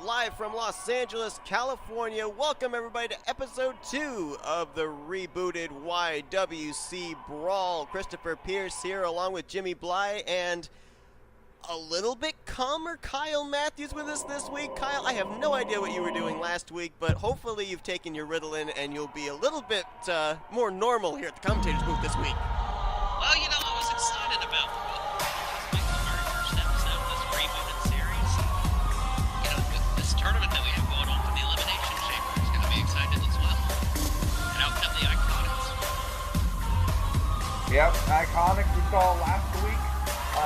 live from Los Angeles, California. Welcome everybody to episode 2 of the rebooted YWC Brawl. Christopher Pierce here along with Jimmy Bly and a little bit calmer Kyle Matthews with us this week. Kyle, I have no idea what you were doing last week, but hopefully you've taken your Ritalin and you'll be a little bit more normal here at the commentator's booth this week. Well, you know, I was excited about the very first episode of this rebooted series. You know, this tournament that we have going on for the Elimination Chamber is going to be excited as well. And out come the Iconics. Yep, Iconics we saw last week.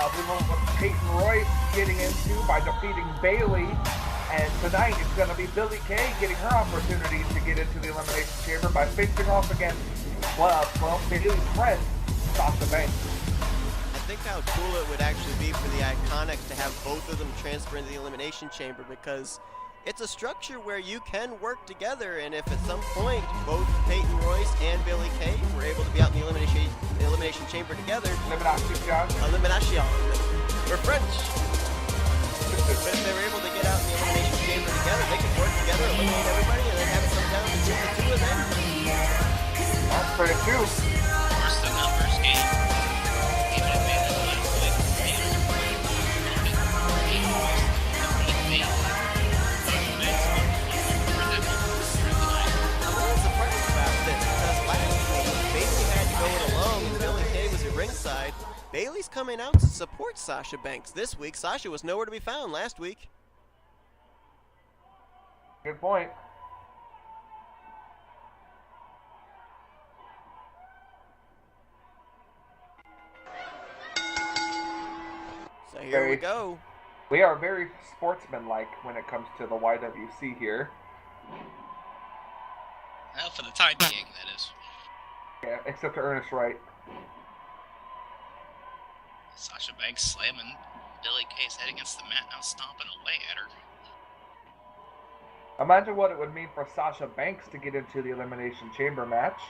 We know what Peyton Royce getting into by defeating Bailey. And tonight it's going to be Billie Kay getting her opportunity to get into the Elimination Chamber by facing off against, well, Bailey's friend, Sasha Banks. I think how cool it would actually be for the Iconics to have both of them transfer into the Elimination Chamber, because it's a structure where you can work together, and if at some point both Peyton Royce and Billie Kay were able to be out in the Elimination Chamber together. Elimination. We're French. But if they were able to get out in the Elimination Chamber together, they could work together, eliminate everybody, and then have it come down to the two of them. That's pretty cool. Of course, the numbers game gave an advantage last week. I'm a little surprised about this, because last week, Bailey had to go it alone, and Billie Kay was at ringside. Bailey's coming out to support Sasha Banks this week. Sasha was nowhere to be found last week. Good point. So here we go. We are very sportsmanlike when it comes to the YWC here. Well, for the time being, that is. Yeah, except for Ernest Wright. Sasha Banks slamming Billie Kay's head against the mat, now stomping away at her. Imagine what it would mean for Sasha Banks to get into the Elimination Chamber match.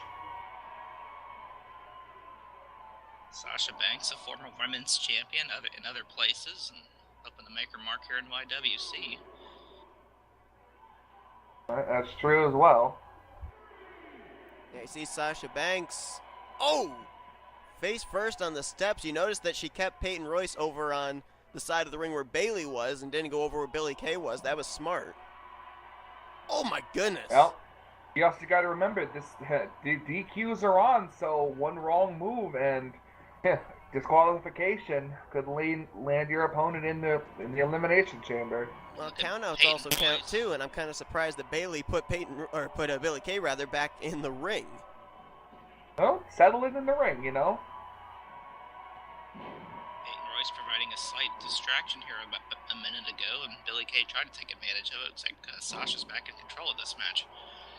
Sasha Banks, a former women's champion in other places, and hoping to make her mark here in YWC. That's true as well. Yeah, you see Sasha Banks. Oh! Face first on the steps. You notice that she kept Peyton Royce over on the side of the ring where Bailey was and didn't go over where Billie Kay was. That was smart. Oh my goodness. Well, you also got to remember this. The DQs are on, so one wrong move and disqualification could land your opponent in the Elimination Chamber. Well, countouts also count too, and I'm kind of surprised that Bailey put Billie Kay back in the ring. Well, settle it in the ring, you know. Peyton Royce providing a slight distraction here about a minute ago, and Billie Kay tried to take advantage of it. It's like Sasha's back in control of this match.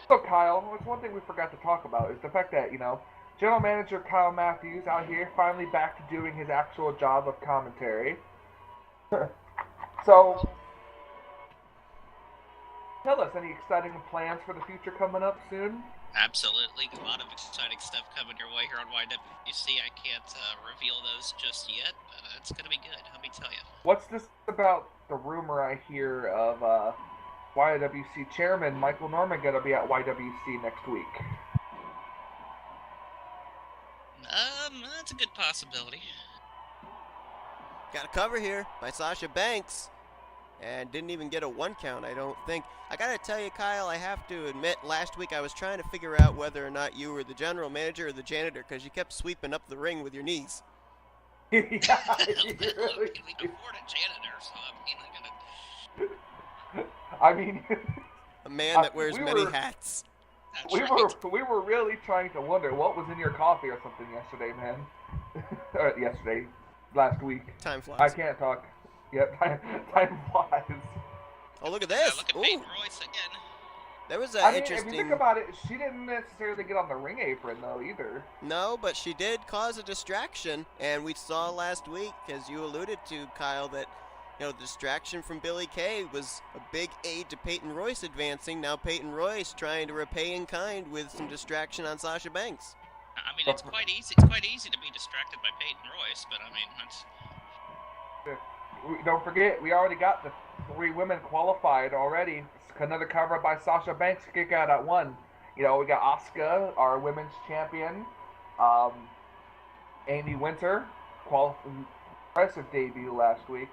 So, Kyle, what's one thing we forgot to talk about is the fact that, you know, General Manager Kyle Matthews out here finally back to doing his actual job of commentary. So, tell us, any exciting plans for the future coming up soon? Absolutely. A lot of exciting stuff coming your way here on YWC. I can't reveal those just yet, but it's going to be good, let me tell you. What's this about the rumor I hear of YWC Chairman Michael Norman going to be at YWC next week? That's a good possibility. Got a cover here by Sasha Banks. And didn't even get a 1 count, I don't think. I gotta tell you, Kyle, I have to admit, last week I was trying to figure out whether or not you were the general manager or the janitor, because you kept sweeping up the ring with your knees. Yeah, We can afford a janitor, so I mean, A man that wears many hats. we were really trying to wonder what was in your coffee or something yesterday, man. Last week. Time flies. I can't talk. Yep, time flies. Oh, look at this. Look at Peyton Royce again. There was If you think about it, she didn't necessarily get on the ring apron, though, either. No, but she did cause a distraction, and we saw last week, as you alluded to, Kyle, that the distraction from Billie Kay was a big aid to Peyton Royce advancing. Now Peyton Royce trying to repay in kind with some distraction on Sasha Banks. I mean, it's quite easy. It's quite easy to be distracted by Peyton Royce, but I mean, that's. don't forget, we already got the 3 women qualified already. Another cover by Sasha Banks, kick out at 1. You know, we got Asuka, our women's champion. Amy Winter, impressive debut last week.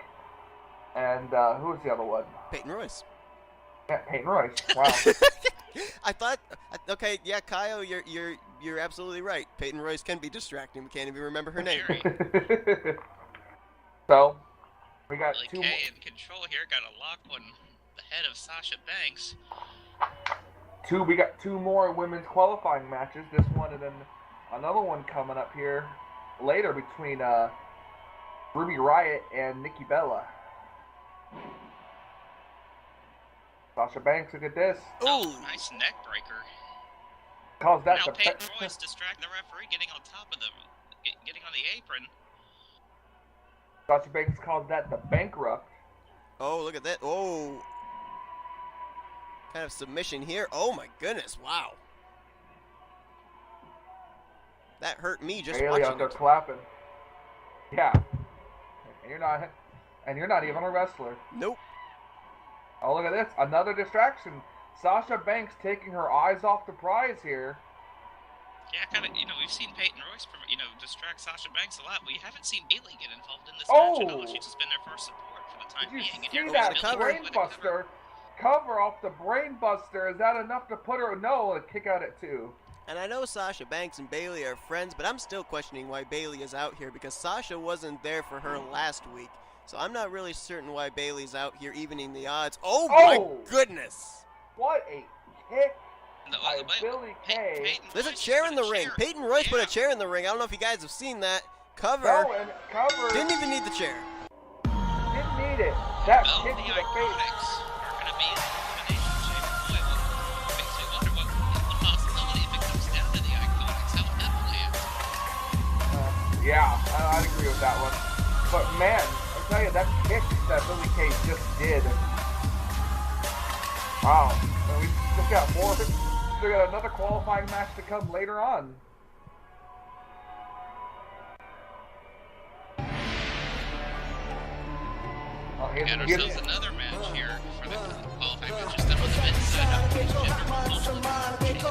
And who was the other one? Peyton Royce. Yeah, Peyton Royce. Wow. I thought, okay, yeah, Kyle, you're absolutely right. Peyton Royce can be distracting. We can't even remember her name. So, we got Billy 2 more. Kay in control here, got a lock on the head of Sasha Banks. We got 2 more women's qualifying matches. This one and then another one coming up here later between Ruby Riott and Nikki Bella. Sasha Banks, look at this. Oh, nice neck breaker. Calls that Now the Peyton Royce distracting the referee, getting on top of getting on the apron. Sasha Banks calls that the bankrupt. Oh, look at that. Oh. Kind of submission here. Oh, my goodness. Wow. That hurt me just Bailey out watching there it. clapping. Yeah. And you're not even a wrestler. Nope. Oh, look at this. Another distraction. Sasha Banks taking her eyes off the prize here. Yeah, kind of, we've seen Peyton Royce, distract Sasha Banks a lot. We haven't seen Bailey get involved in this match at all. She's just been there for support for the time Did you being. And see here that comes Billy with a cover. brainbuster? Cover off the brainbuster. Is that enough to put her? No, a kick out at 2. And I know Sasha Banks and Bailey are friends, but I'm still questioning why Bailey is out here because Sasha wasn't there for her last week. So I'm not really certain why Bailey's out here evening the odds. Oh, my goodness. What a kick No, by but Billy Kay. There's a chair in the ring. Peyton Royce put a chair in the ring. I don't know if you guys have seen that. Cover. No, and cover. Didn't even need the chair. Didn't need it. That Well, kick the to the face. Iconics are going to be in the elimination chamber. Boy, what makes me wonder what the possibility if it comes down to the Iconics, how that lands. Yeah, I'd agree with that one. But man, I tell you, that kick that Billy Kay just did. Wow. And we still got more. We got another qualifying match to come later on. Got ourselves another match here for the qualifying matches. Then on the men's side, Jinder Mahal,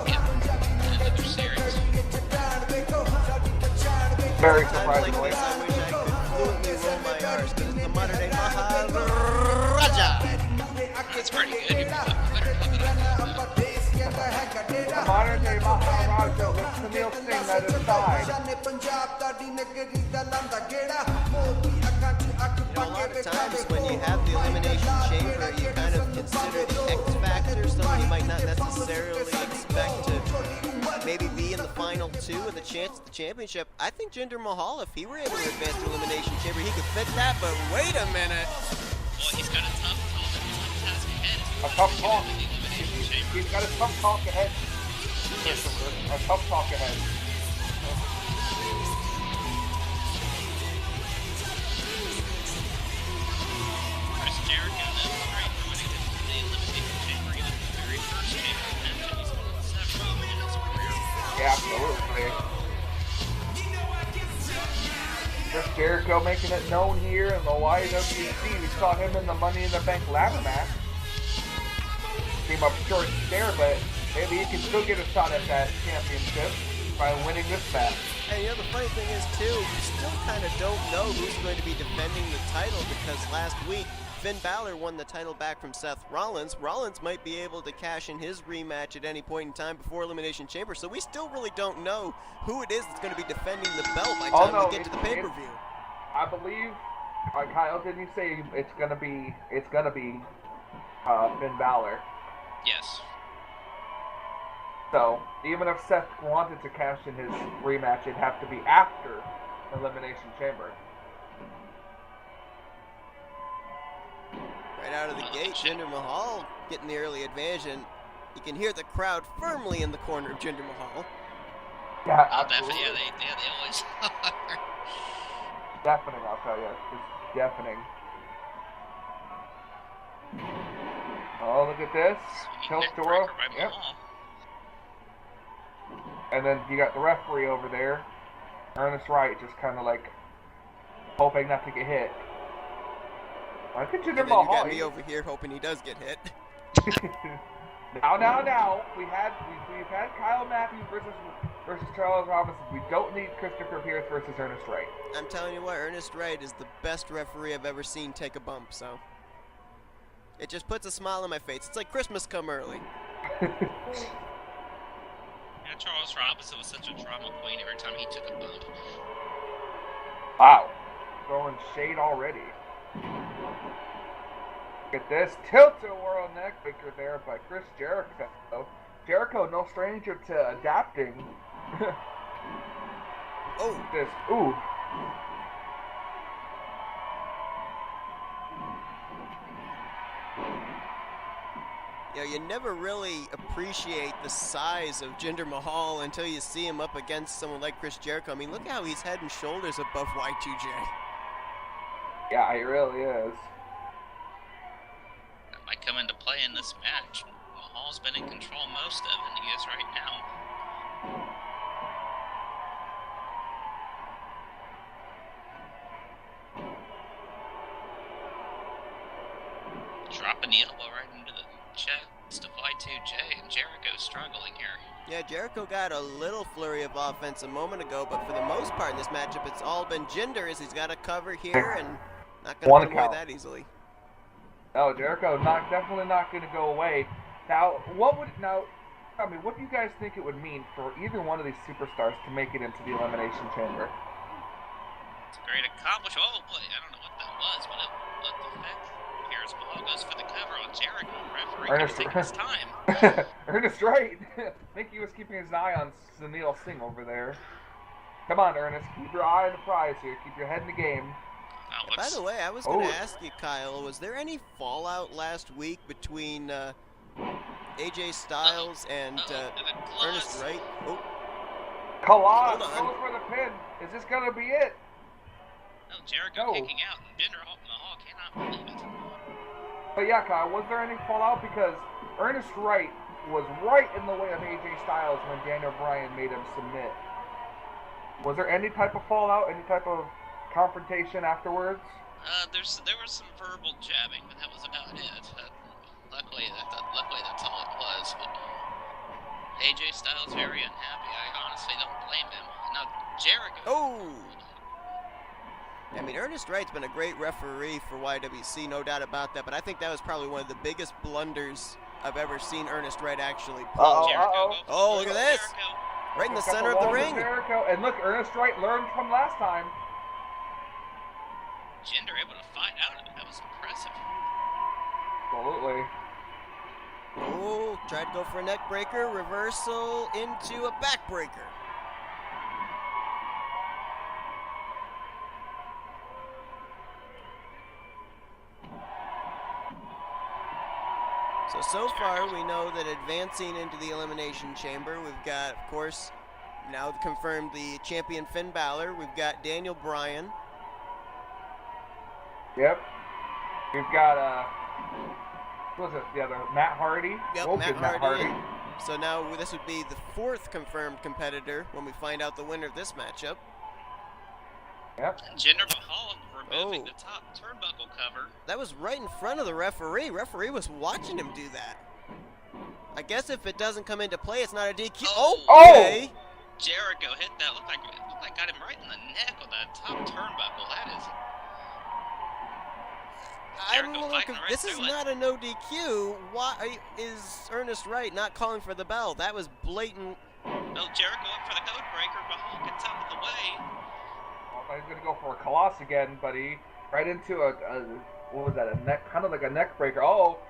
champion in the series. Very Times like surprisingly. this, I wish I could fluently roll my R's because it's the modern day Maharaja. That's pretty good. You're better coming up. The modern day Maharaja with Sunil Singh at his side. A lot of times when you have the elimination chamber, you kind of consider the X factor, someone you might not necessarily expect to maybe be in the final 2 and the chance at the championship. I think Jinder Mahal, if he were able to advance the elimination chamber, he could fit that, but wait a minute. Boy, he's got a tough task ahead. A tough talk. The elimination chamber. He's got a tough talk ahead. Yes. A tough talk ahead. Chris Jericho then straight for winning the elimination chamber, even the very first chamber match, and he's won 7 in his career. Yeah, absolutely. Chris Jericho making it known here in the YWC. We saw him in the Money in the Bank ladder match. Came up short there, but maybe he can still get a shot at that championship by winning this match. And the funny thing is, too, you still kind of don't know who's going to be defending the title because last week, Finn Balor won the title back from Seth Rollins. Rollins might be able to cash in his rematch at any point in time before Elimination Chamber, so we still really don't know who it is that's going to be defending the belt by the time we get to the pay-per-view. I believe, Kyle, didn't you say it's gonna be Finn Balor? Yes. So, even if Seth wanted to cash in his rematch, it'd have to be after Elimination Chamber. Right out of the gate, Jinder Mahal getting the early advantage, and you can hear the crowd firmly in the corner of Jinder Mahal. Yeah, Oh, absolutely. definitely. Yeah, they always are. Deafening, I'll tell you. It's deafening. Oh, look at this. Tilt to row. Yep. And then you got the referee over there, Ernest Wright, just kind of like hoping not to get hit. I think Jinder And then you Mahal. got me over here hoping he does get hit. Now. We've had Kyle Matthews versus Charles Robinson. We don't need Christopher Pierce versus Ernest Wright. I'm telling you what, Ernest Wright is the best referee I've ever seen take a bump, so. It just puts a smile on my face. It's like Christmas come early. Yeah, Charles Robinson was such a drama queen every time he took a bump. Wow. Throwing shade already. Look at this tilt-a-whirl neckbreaker there by Chris Jericho. Jericho, no stranger to adapting. Oh. This, ooh. You know, you never really appreciate the size of Jinder Mahal until you see him up against someone like Chris Jericho. I mean, look how he's head and shoulders above Y2J. Yeah, he really is. That might come into play in this match. Mahal's been in control most of it, and he is right now. Dropping the elbow right into the chest of Y2J, and Jericho's struggling here. Yeah, Jericho got a little flurry of offense a moment ago, but for the most part in this matchup, it's all been Jinder as he's got a cover here and not going to put away that easily. No, Jericho definitely not going to go away. Now, I mean, what do you guys think it would mean for either one of these superstars to make it into the Elimination Chamber? It's a great accomplishment. Oh boy, I don't know what that was, but it looked effective. Here's Mahal goes for the cover on Jericho. Referee is taking his time. Ernest Wright. I think he was keeping his eye on Sunil Singh over there. Come on, Ernest. Keep your eye on the prize here. Keep your head in the game. By the way, I was going to ask you, Kyle, was there any fallout last week between AJ Styles and Ernest Wright? Oh. Khallas goes for the pin. Is this going to be it? No, Jericho kicking out, and Jinder Mahal cannot believe it. But yeah, Kyle, was there any fallout? Because Ernest Wright was right in the way of AJ Styles when Daniel Bryan made him submit. Was there any type of fallout, any type of confrontation afterwards? There was some verbal jabbing, but that was about it. Luckily, that's all it was. But AJ Styles very unhappy. I honestly don't blame him. Now Jericho. Oh. I mean, Ernest Wright's been a great referee for YWC, no doubt about that, but I think that was probably one of the biggest blunders I've ever seen Ernest Wright actually pull. Oh, look at this! Right in the center of the ring. Jericho. And look, Ernest Wright learned from last time. Jinder able to fight out of it. That was impressive. Absolutely. Oh, tried to go for a neck breaker, reversal into a back breaker. So far, we know that advancing into the Elimination Chamber, we've got, of course, now confirmed the champion Finn Balor. We've got Daniel Bryan. Yep. We've got, what was it, the other, Matt Hardy? Yep, Matt Hardy. So now this would be the fourth confirmed competitor when we find out the winner of this matchup. Yep. And Jinder Mahal removing the top turnbuckle cover. That was right in front of the referee. Referee was watching him do that. I guess if it doesn't come into play, it's not a DQ. Okay. Jericho hit that. Looked like got him right in the neck with that top turnbuckle. That is. This is not a no DQ. Why is Ernest Wright not calling for the bell? That was blatant. No, Jericho up for the code breaker. Mahal gets out of the way. He's gonna go for a Khallas again, but he right into a what was that? A neck, kind of like a neck breaker. What's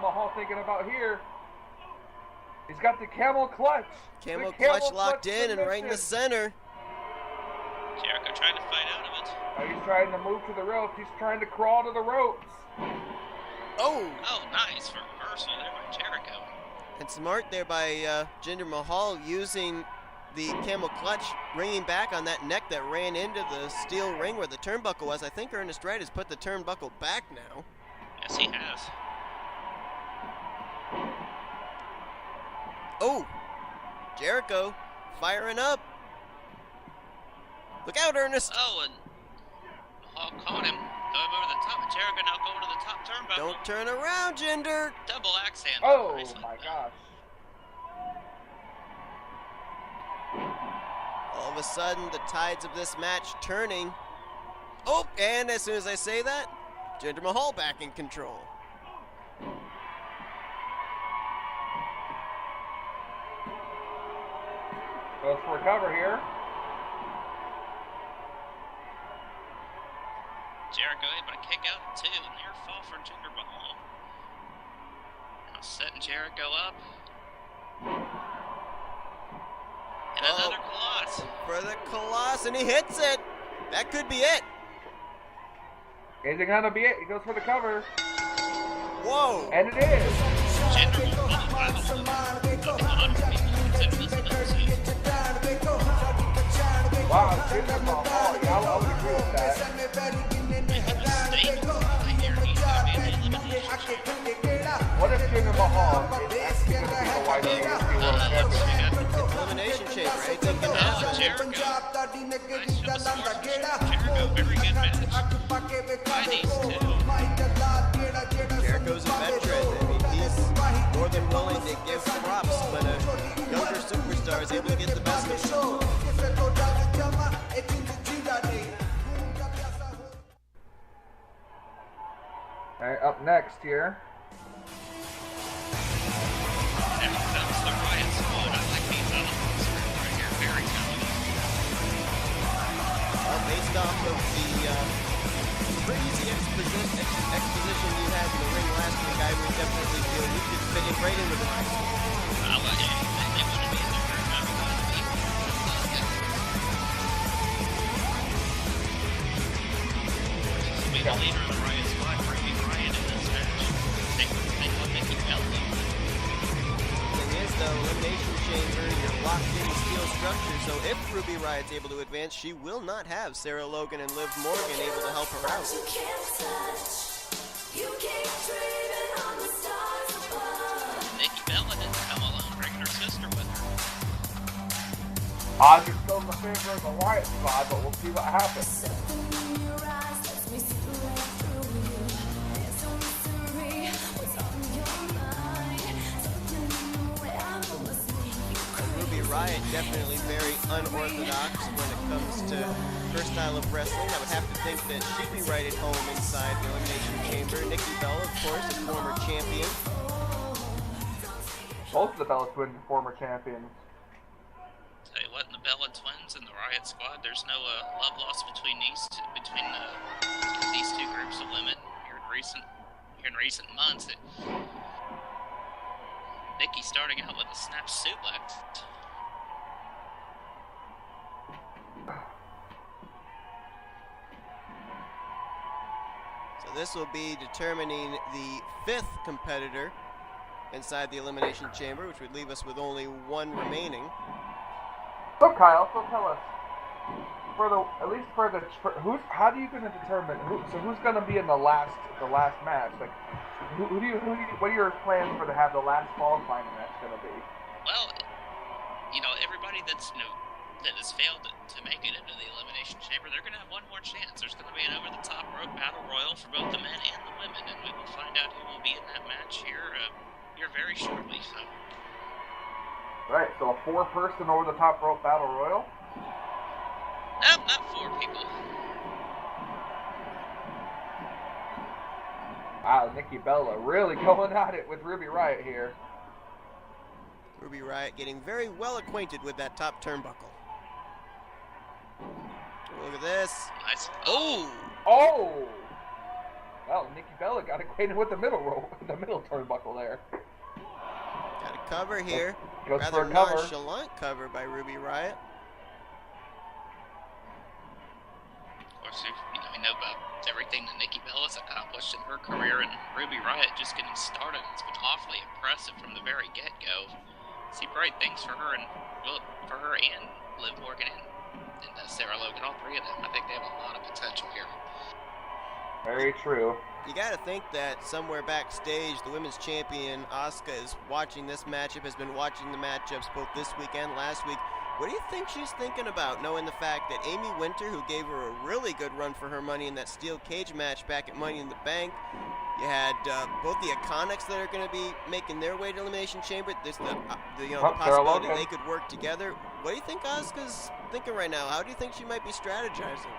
Mahal thinking about here? He's got the camel clutch. Camel clutch locked in and right in the center. Jericho trying to fight out of it. He's trying to move to the ropes. He's trying to crawl to the ropes. Oh, nice reversal there by Jericho. And smart there by Jinder Mahal using the camel clutch, ringing back on that neck that ran into the steel ring where the turnbuckle was. I think Ernest Wright has put the turnbuckle back now. Yes, he has. Oh, Jericho firing up. Look out, Ernest. Oh, and Mahal caught him. Going over the top. Jericho now going to the top turnbuckle. Don't turn around, Jinder. Double axe handle. Oh Nicely my done. gosh. All of a sudden, the tides of this match turning. Oh, and as soon as I say that, Jinder Mahal back in control. Goes for a cover here. Jericho able to kick out at 2. Near fall for Jinder Mahal. Now setting Jericho up. And another Colossus. For the Colossus, and he hits it. That could be it. Is it gonna be it? He goes for the cover. Whoa. And it is. Jinder Mahal. Wow. A lot of people consider this an episode. Wow, Jinder Mahal. Yeah, I would agree with that. What if Jinder Mahal is actually going to be the YWC World Champion? Elimination chamber. Anything can happen. Jericho. Nice for the sportsmanship. Jericho, very good match. By these two. Jericho's a veteran. I mean, he's more than willing to give props when a younger superstar is able to get the best of him. All right, up next here. That was the Riot Squad. I like these elements right here. Very talented. Based off of the crazy exposition you had in the ring last week, I would definitely feel you could fit in right in with the Riot Squad. I'll let you. They want to be in there. This will be the leader of the Riot Squad, bringing Riot in this match. They will Nikki Bella. Thing is, though, Elimination Chamber, you're locked in steel structure, so if Ruby Riot's able to advance, she will not have Sarah Logan and Liv Morgan able to help her out. Nikki Bella didn't come alone, bringing her sister with her. Odds are still in the favor of the Riot Squad, but we'll see what happens. Ruby Riot definitely very unorthodox when it comes to her style of wrestling. I would have to think that she'd be right at home inside the Elimination Chamber. Nikki Bella, of course, a former champion. Both of the Bella Twins are former champions. Tell you what, in the Bella Twins and the Riot Squad, there's no love lost between these two groups of women here in recent months. Nikki starting out with a snap suplex. So this will be determining the 5th competitor inside the Elimination Chamber, which would leave us with only one remaining. So Kyle, so tell us, how do you going to determine who's going to be in the last match? Like, what are your plans for to have the last qualifying match going to be? Well, everybody that has failed to make it into the Elimination Chamber, they're going to have one more chance. There's going to be an over-the-top battle royal for both the men and the women, and we will find out who will be in that match here very shortly. So. Right, so a 4-person over-the-top rope battle royal? Nope, not 4 people. Wow, Nikki Bella really going at it with Ruby Riot here. Ruby Riot getting very well acquainted with that top turnbuckle. Look at this. Nice. Oh! Oh! Well, Nikki Bella got acquainted with the middle turnbuckle there. Got a cover here. Goes Rather for a cover. nonchalant cover by Ruby Riot. Of course, we know about everything that Nikki Bella's accomplished in her career, and Ruby Riot just getting started. It's been awfully impressive from the very get-go. See bright things for her and Liv Morgan and Sarah Logan, all 3 of them. I think they have a lot of potential here. Very true. You got to think that somewhere backstage, the women's champion Asuka is watching this matchup, has been watching the matchups both this week and last week. What do you think she's thinking about, knowing the fact that Amy Winter, who gave her a really good run for her money in that steel cage match back at Money in the Bank, you had both the Iconics that are going to be making their way to Elimination Chamber. There's the possibility they could work together. What do you think Asuka's thinking right now? How do you think she might be strategizing?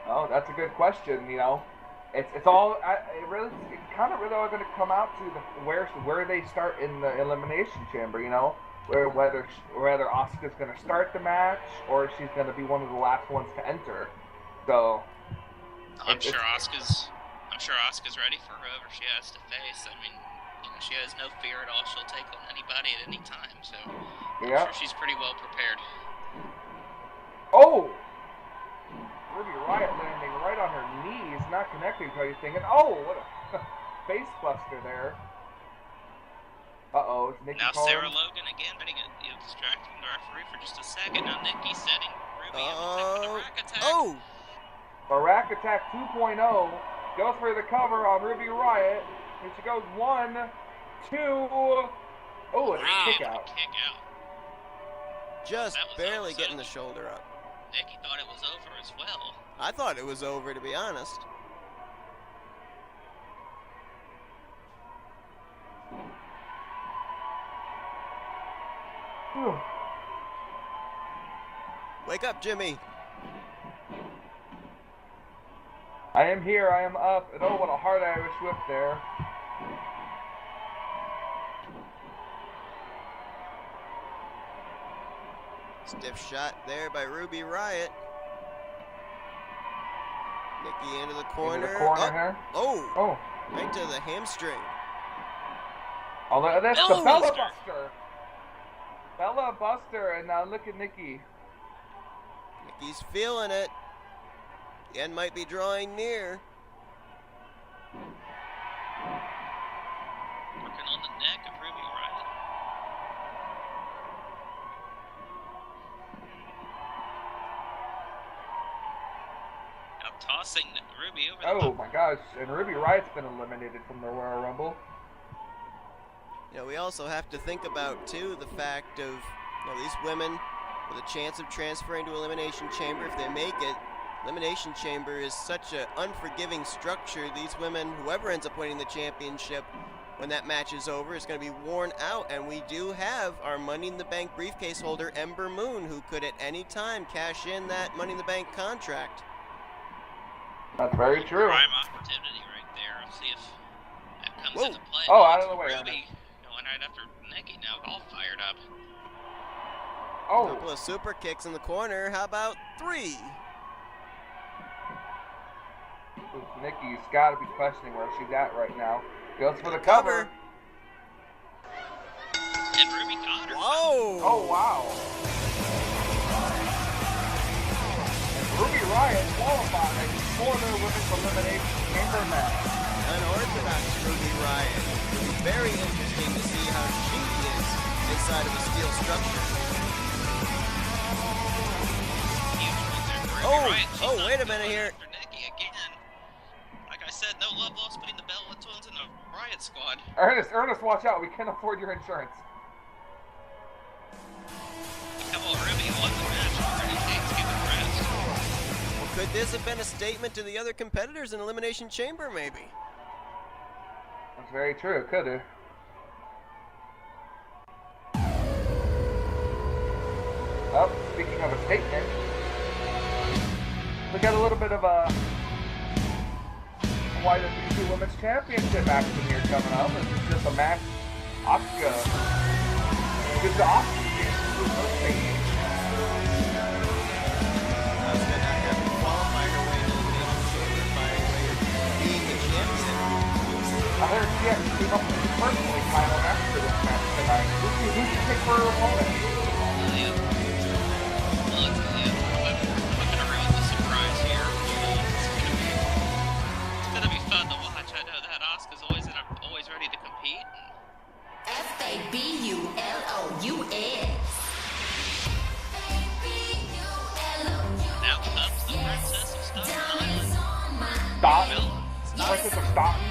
Oh, that's a good question. You know, it's all kind of really all going to come out to where they start in the Elimination Chamber. You know, whether Asuka's going to start the match or she's going to be one of the last ones to enter. So. I'm sure Asuka's ready for whoever she has to face. I mean, you know, she has no fear at all. She'll take on anybody at any time. So I'm sure she's pretty well prepared. Oh! Ruby Riott landing right on her knees, not connecting to anything. And what a face buster there. Uh-oh, it's Nikki now calling. Sarah Logan again, getting distracting the referee for just a second. Now Nikki setting Ruby up with a rack attack. Oh! The rack attack 2.0 goes for the cover on Ruby Riott. Here she goes, 1, 2. Oh, it's a kick out. Just barely getting the shoulder up. Nikki thought it was over as well. I thought it was over, to be honest. Wake up, Jimmy. I am here, I am up, and oh, what a hard Irish whip there. Stiff shot there by Ruby Riott. Nikki into the corner. Here. Oh, right to the hamstring. Oh, that's the Bella Buster. Bella Buster, and now look at Nikki. Nikki's feeling it. The end might be drawing near. Working on the neck of Ruby Riott. Now tossing Ruby over the my gosh, and Ruby Riott's been eliminated from the Royal Rumble. You know, we also have to think about, too, the fact of, these women with a chance of transferring to Elimination Chamber. If they make it, Elimination Chamber is such an unforgiving structure. These women, whoever ends up winning the championship when that match is over, is going to be worn out. And we do have our Money in the Bank briefcase holder, Ember Moon, who could at any time cash in that Money in the Bank contract. That's very true. Prime opportunity right there. I'll see if that comes into play. Oh, out of the way. Ruby going right after Nikki now, all fired up. A couple of super kicks in the corner. How about 3? Nikki's got to be questioning where she's at right now. Goes for the cover. And Ruby got her. Whoa! Oh, wow. Ruby Riott qualified for the Women's Elimination Chamber match. Unorthodox Ruby Riott. It'll be very interesting to see how she is inside of a steel structure. Oh, wait a minute here. Like I said, no love lost between the Bella Twins and the Riott Squad. Ernest, watch out. We can't afford your insurance. Come on, Ruby won the match already. Takes giving rest. Well, could this have been a statement to the other competitors in Elimination Chamber, maybe? That's very true. It could have. Oh, speaking of a statement, we got a little bit of a YWC Women's Championship action here coming up. It's just a match. Asuka. Good to Asuka. Asuka not having qualified her way to Elimination Chamber by way of being the champion. I heard she has to keep up with the personally title after this match tonight. Who do you pick for her opponent? Always ready to compete. FABULOUS. Now comes the Princess of Staten Staten? Princess of Staten?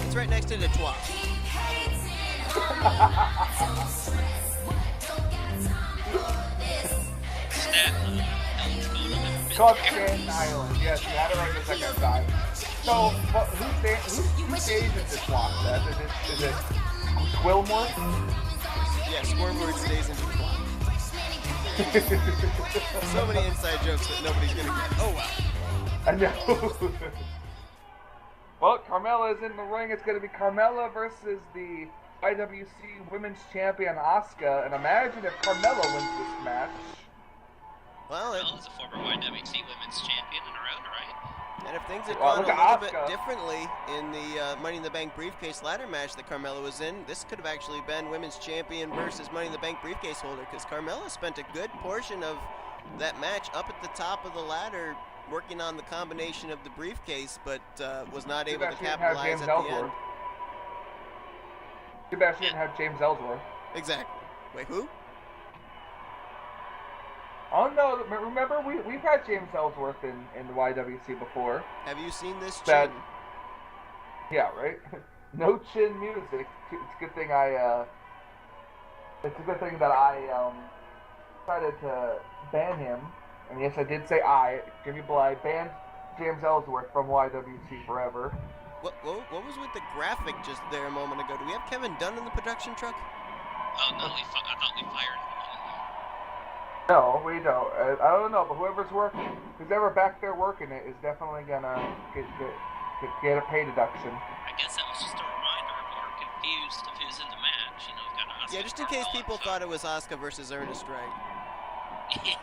It's right next to the Detroit. Called Staten Island. Yes, you had it right the second time. So, but who stays in this block, Seth? Is it Squillmore? Yeah, Squirmward stays in the block. So many inside jokes that nobody's gonna get. Oh wow. I know. Well, Carmella is in the ring. It's going to be Carmella versus the YWC Women's Champion Asuka. And imagine if Carmella wins this match. Well, Well, as a former YWC Women's Champion in her own right. and if things had Well, gone a look little at bit Asuka. differently in the Money in the Bank briefcase ladder match that Carmella was in, this could have actually been Women's Champion versus Money in the Bank briefcase holder, because Carmella spent a good portion of that match up at the top of the ladder working on the combination of the briefcase, but was not able to Too bad she didn't have capitalize James at the end. Ellsworth. Too bad she didn't have James Ellsworth. Exactly. Wait, who? Oh no, remember we've had James Ellsworth in the YWC before. Have you seen this That- chin? Yeah, right? No chin music. It's a good thing I decided to ban him. And yes, I did say Jimmy Bly, banned James Ellsworth from YWC forever. What was with the graphic just there a moment ago? Do we have Kevin Dunn in the production truck? Oh no, I thought we fired him. No, we don't. I don't know, but whoever back there working it is definitely gonna get a pay deduction. I guess that was just a reminder if we're confused of who's in the match. You know, we've got Asuka. Yeah, just in case people thought it was Asuka versus Ernest Wright. Yeah.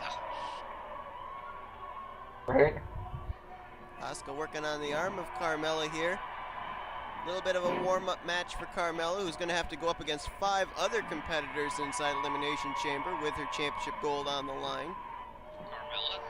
Right? Asuka working on the arm of Carmella here. A little bit of a warm-up match for Carmella, who's going to have to go up against 5 other competitors inside Elimination Chamber with her championship gold on the line. Carmella.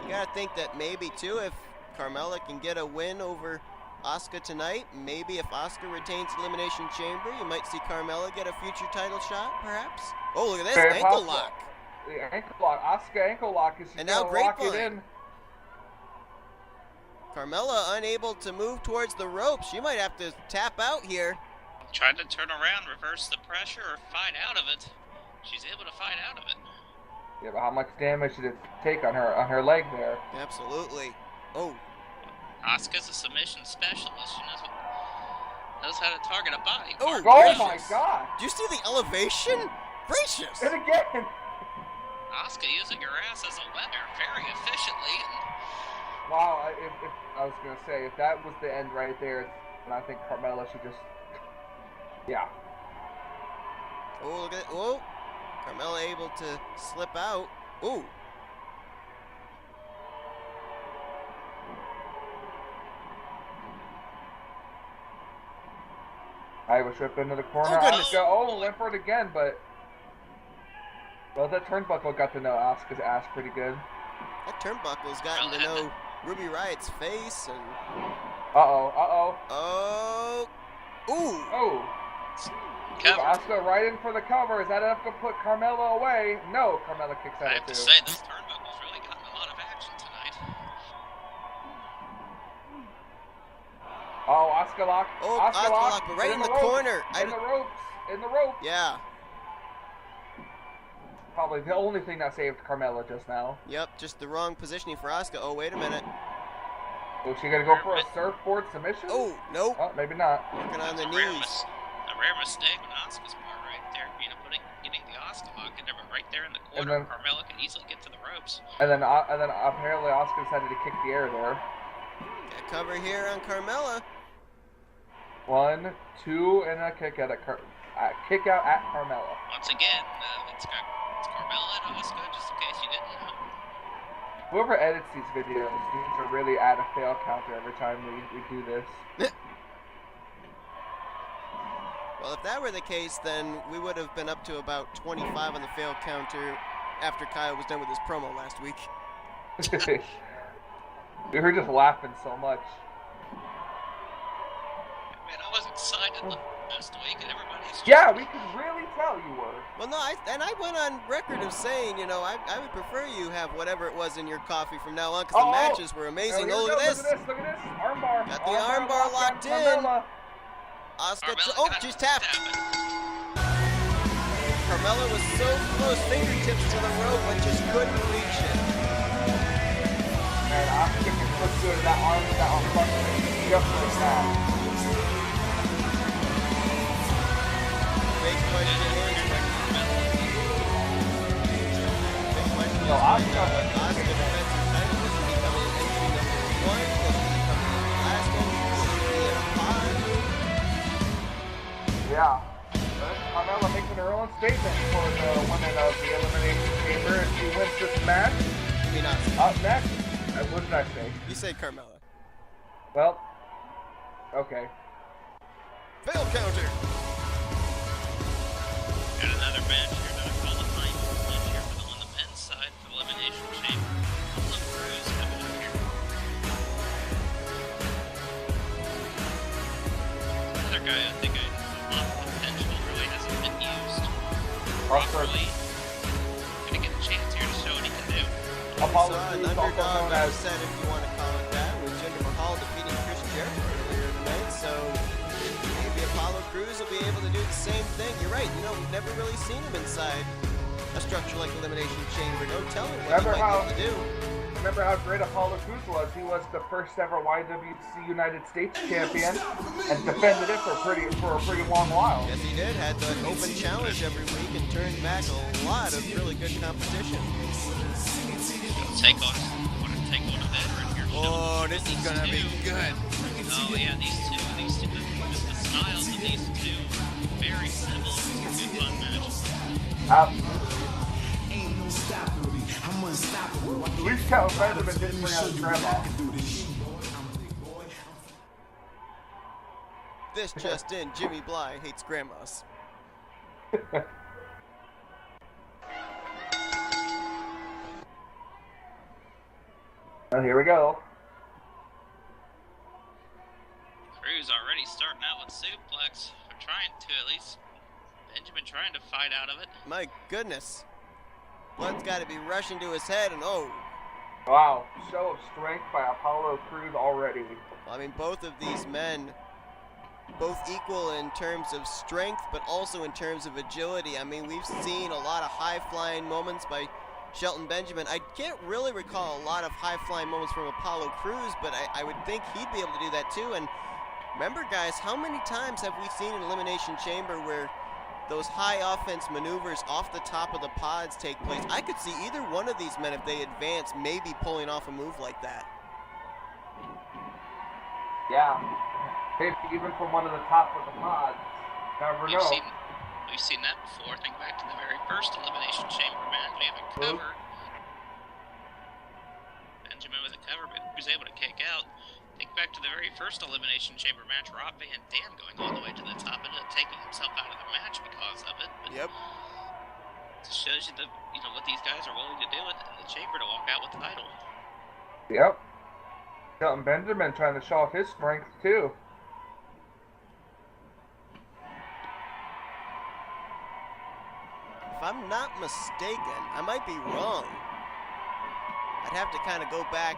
You got to think that maybe, too, if Carmella can get a win over Asuka tonight, maybe if Asuka retains Elimination Chamber, you might see Carmella get a future title shot, perhaps. Oh, look at this, Very ankle possible. lock. The ankle lock, Asuka ankle lock is And now gonna lock it Grapevine. in. Carmella unable to move towards the ropes. She might have to tap out here. Tried to turn around, reverse the pressure, or fight out of it. She's able to fight out of it. Yeah, but how much damage did it take on her leg there? Absolutely. Oh, Asuka's a submission specialist. She knows how to target a body. Oh, Oh gracious. my god! do you see the elevation? Gracious. And again! Asuka using her ass as a weapon very efficiently. Wow, if I was gonna say, if that was the end right there, then I think Carmella should just... Yeah. Oh, look at it. Oh, Carmella able to slip out. Ooh. I was ripped into the corner. Oh, goodness. Asuka, went for it again, but... Well, that turnbuckle got to know Asuka's ass pretty good. That turnbuckle's gotten to know Ruby Riot's face and... Uh-oh. Oh. Ooh. Oh. Cover. Asuka right in for the cover. Is that enough to put Carmella away? No, Carmella kicks I out have of to two. say, this turnbuckle's really gotten a lot of action tonight. Oh, Asuka lock. Oh, Asuka lock, but right in the ropes. corner. In the ropes. In the ropes. Yeah. Probably the only thing that saved Carmella just now. Yep, just the wrong positioning for Asuka. Oh, wait a minute. Was she gonna go for a surfboard submission? Oh, nope. Oh, maybe not. Working on the That's a rare knees. a rare mistake on Asuka's part right there. You know, getting the Asuka lock in there, but right there in the And corner, then- Carmella can easily get to the ropes. And then apparently Asuka decided to kick the air there. Got cover here on Carmella. 1, 2, and a kick out at kick out at Carmella. Once again, it's Carmella and Asuka, just in case you didn't know. Whoever edits these videos needs to really add a fail counter every time we do this. Well, if that were the case, then we would have been up to about 25 on the fail counter after Kyle was done with his promo last week. We were just laughing so much. Man, I was excited last week, and everybody's It's just, Yeah, we could really tell you were. Well, no, I went on record of saying, you know, I would prefer you have whatever it was in your coffee from now on because the matches were amazing. Oh, Oh, look at this. Look at this. Armbar. Got the armbar locked in. Carmella. Oscar, Carmella oh, got she's it. tapped. Carmella was so close, fingertips to the rope, but just couldn't reach it. Man, I'm thinking looks good. That arm front just like that. Big question is, So Oscar Oscar defensive title, does he become an entry number 1? Does he become the last entry? Does he be in a pod? Yeah. Carmella making her own statement for the women of the Elimination Chamber, and she wins this match. You mean Oscar? Up next, what did I say? You say Carmella. Well, okay. Fail counter. Got another match here, another qualifying match here on the men's side for the Elimination Chamber. Apollo Crews coming up here. Another guy I think a lot of potential really hasn't been used properly. Gonna get a chance here to show what he can do. Apollo Saw an Crews, also underdog known as upset, if you want to call it that, with Jinder Mahal defeating Chris Jericho earlier tonight. So maybe Apollo Crews will be able to do the same thing. You're right. You know, we've never really seen him inside a structure like Elimination Chamber. No telling what he might be able to do. Remember how great Apollo Crews was? He was the first ever YWC United States champion and defended it for a pretty long while. Yes, he did. Had the open challenge every week and turned back a lot of really good competition. Take on a veteran here. Oh, this is gonna be good. Oh yeah, these two, the styles of these two, very similar. It's a good fun match. At least Cal Benjamin didn't bring out his grandma. This just in, Jimmy Bly hates grandmas. And here we go. Crews already starting out with suplex. They're trying to at least. Benjamin trying to fight out of it. My goodness. Blood's got to be rushing to his head, and oh. Wow, show of strength by Apollo Crews already. I mean, both of these men, both equal in terms of strength, but also in terms of agility. I mean, we've seen a lot of high-flying moments by Shelton Benjamin. I can't really recall a lot of high-flying moments from Apollo Crews, but I would think he'd be able to do that too. And remember, guys, how many times have we seen an Elimination Chamber where those high offense maneuvers off the top of the pods take place? I could see either one of these men, if they advance, maybe pulling off a move like that. Yeah. Maybe even from one of the top of the pods. Never know. We've seen that before. Think back to the very first Elimination Chamber match. We have a cover. Benjamin with a cover, but he was able to kick out. Think back to the very first Elimination Chamber match. Rob Van Dam going all the way to the top and taking himself out of the match because of it. But Yep. it shows you what these guys are willing to do in the chamber to walk out with the title. Yep. Shelton Benjamin trying to show off his strength too. If I'm not mistaken, I might be wrong. I'd have to kind of go back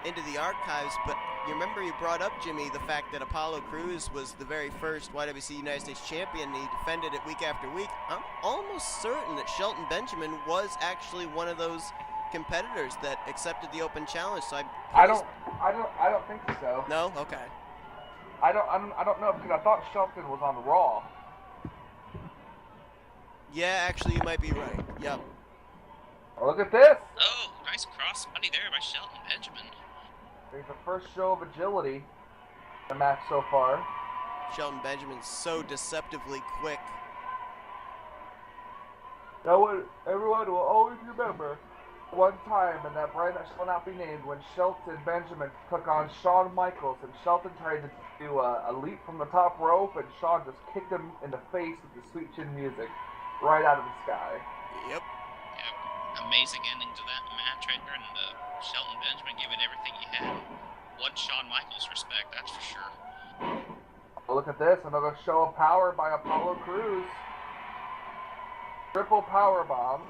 into the archives, but you remember you brought up, Jimmy, the fact that Apollo Crews was the very first YWC United States champion, and he defended it week after week. I'm almost certain that Shelton Benjamin was actually one of those competitors that accepted the open challenge. So I don't think so. No? Okay. I don't know because I thought Shelton was on Raw. Yeah, actually, you might be right. Yep. Oh, look at this. Oh, nice cross body there by Shelton Benjamin. There's the first show of agility in the match so far. Shelton Benjamin's so deceptively quick. Now, everyone will always remember one time, and that brand that shall not be named, when Shelton Benjamin took on Shawn Michaels, and Shelton tried to do a leap from the top rope, and Shawn just kicked him in the face with the sweet chin music right out of the sky. Yep. Yeah, amazing ending to that match right there, and Shelton Benjamin giving everything he had. Won Shawn Michaels respect, that's for sure. Oh, look at this, another show of power by Apollo Crews. Triple power bombs.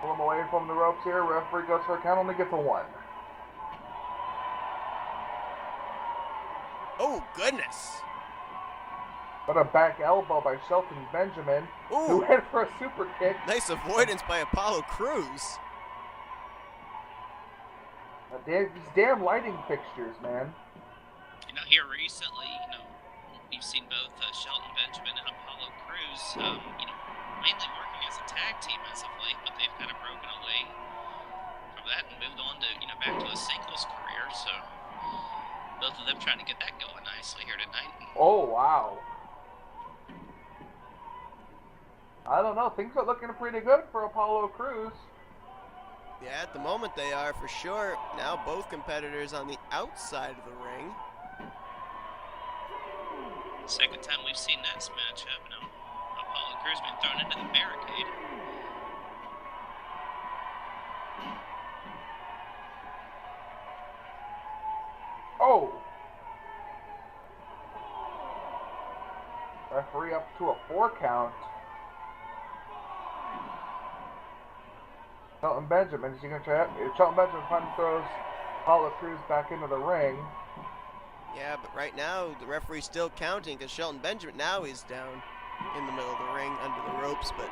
Pull him away from the ropes here. Referee goes for a count, only gets a 1. Oh, goodness. What a back elbow by Shelton Benjamin, who Ooh, went for a super kick. nice avoidance by Apollo Crews. These damn lighting fixtures, man. You know, here recently, we've seen both Shelton Benjamin and Apollo Crews, mainly working as a tag team as of late, but they've kind of broken away from that and moved on to, back to a singles career. So both of them trying to get that going nicely here tonight. Oh, wow. I don't know. Things are looking pretty good for Apollo Crews. Yeah, at the moment they are for sure. Now both competitors on the outside of the ring. Second time we've seen that matchup. Apollo Crews been thrown into the barricade. Oh! Referee up to a 4 count. Shelton Benjamin, is he going to try it? Shelton Benjamin finally throws Apollo Crews back into the ring. Yeah, but right now the referee's still counting because Shelton Benjamin now is down in the middle of the ring under the ropes, but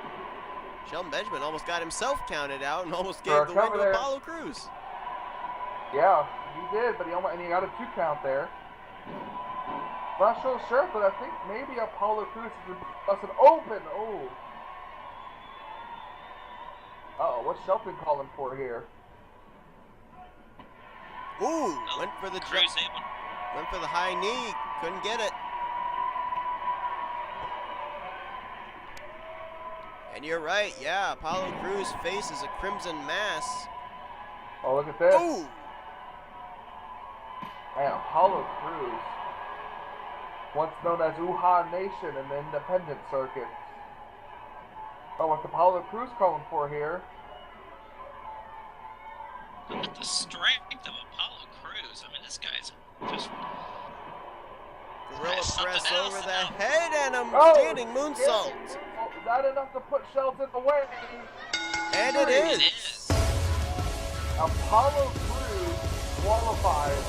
Shelton Benjamin almost got himself counted out and almost gave the win to Apollo Crews. Yeah, he did, but he got a 2 count there. Not so sure, but I think maybe Apollo Crews is busted open. Oh. Uh-oh, what's Shelton calling for here? Ooh, went for the Crews went for the high knee, couldn't get it. And you're right, yeah, Apollo Crews faces a crimson mass. Oh, look at this. Ooh! Man, Apollo Crews, once known as Uha Nation in the independent circuit. Oh, what's Apollo Crews calling for here? Look at the strength of Apollo Crews. I mean, this guy's just... Gorilla press over the now. head and a Oh, standing moonsault. Is that enough to put Shelton away? And it is. Apollo Crews qualifies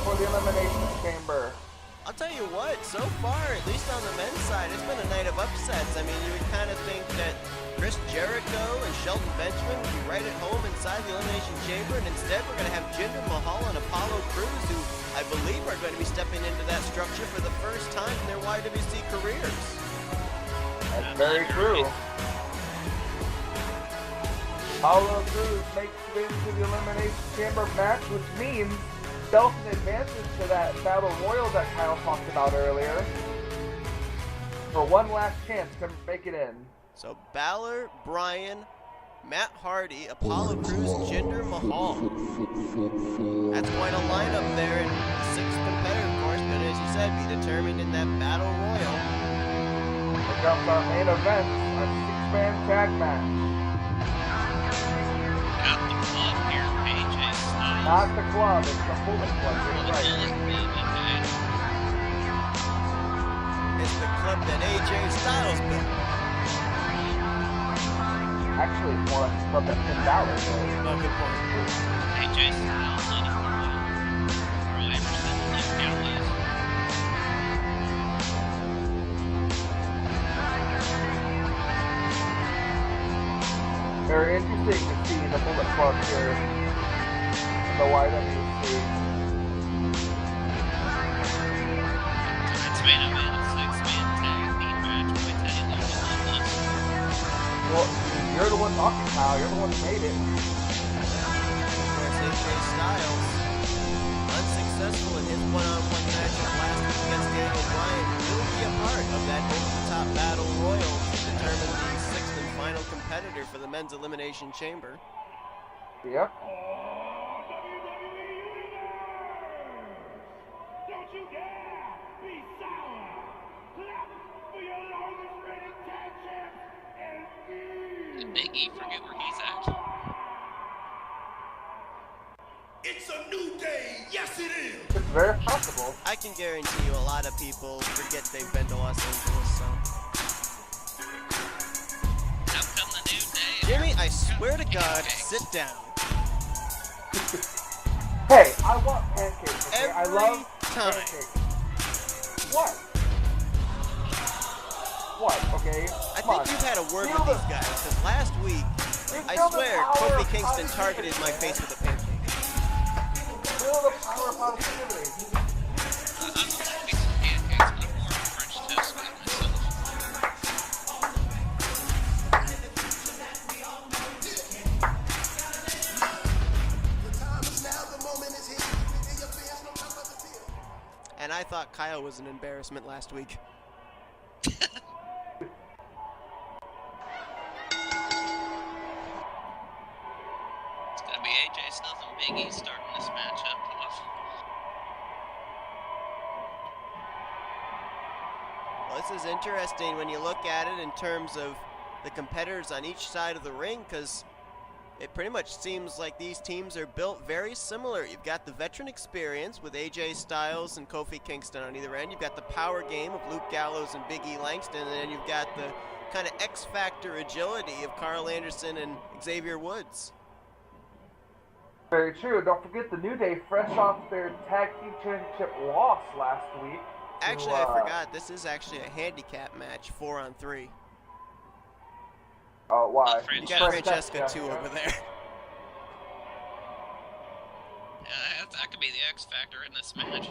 for the Elimination Chamber. I'll tell you what, so far, at least on the men's side, it's been a night of upsets. I mean, you would kind of think that Chris Jericho and Shelton Benjamin would be right at home inside the Elimination Chamber, and instead we're going to have Jinder Mahal and Apollo Crews, who I believe are going to be stepping into that structure for the first time in their YWC careers. That's very true. Apollo Crews makes it into the Elimination Chamber match, which means Shelton advances to that Battle Royal that Kyle talked about earlier for one last chance to make it in. So Balor, Bryan, Matt Hardy, Apollo Crews, Jinder Mahal. That's quite a lineup there, and the 6th competitor, of course, but as you said, be determined in that Battle Royal. Here comes our main event, our 6-man tag match. Got the club here, AJ Styles. Not the club, it's the Bullet Club, you're The right. Bullet Club, okay. It's the club that AJ Styles built. Actually, it's more like the club that Finn Balor built. Oh, good point. AJ Styles, Eddie Royal, Earl Emerson, Luke Gallows. Very interesting to see the Bullet Club here in the YWC. Tonight's main event, 6-man tag team match with Eddie Lewis. Well, you're the one talking, Kyle. You're the one who made it. Of course, AJ Styles, unsuccessful in his one-on-one matchup last week against Daniel Bryan, will be a part of that over-the-top Battle Royal to determine the 6th and final competitor for the Men's Elimination Chamber. Yep. Don't you dare be sour! Clap for your longest reigning tag champ, and Did Big E forget where he's at? It's a new day. Yes, it is. It's very possible. I can guarantee you a lot of people forget they've been to Los Angeles, so. Out come the new day. Jimmy, I swear to God, sit down. Hey, I want pancakes. Okay? I Every love time. pancakes. What? What? Okay. I Come on. think you've had a word Feel with the- these guys, because last week, I feel the swear, power Kofi of Kingston positivity. targeted my face with a pancake. Feel the power of positivity. I'm going to make some pancakes, but I'm more of a French toast guy myself. And I thought Kyle was an embarrassment last week. It's going to be AJ Styles and Big E starting this matchup off. Well, this is interesting when you look at it in terms of the competitors on each side of the ring, because it pretty much seems like these teams are built very similar. You've got the veteran experience with AJ Styles and Kofi Kingston on either end. You've got the power game of Luke Gallows and Big E Langston, and then you've got the kind of X-Factor agility of Carl Anderson and Xavier Woods. Very true. Don't forget the New Day, fresh off their tag team championship loss last week. to, Actually, I forgot. This is actually a handicap match, 4-on-3. Oh, why? You got Francesca too over there. Yeah, that could be the X factor in this match.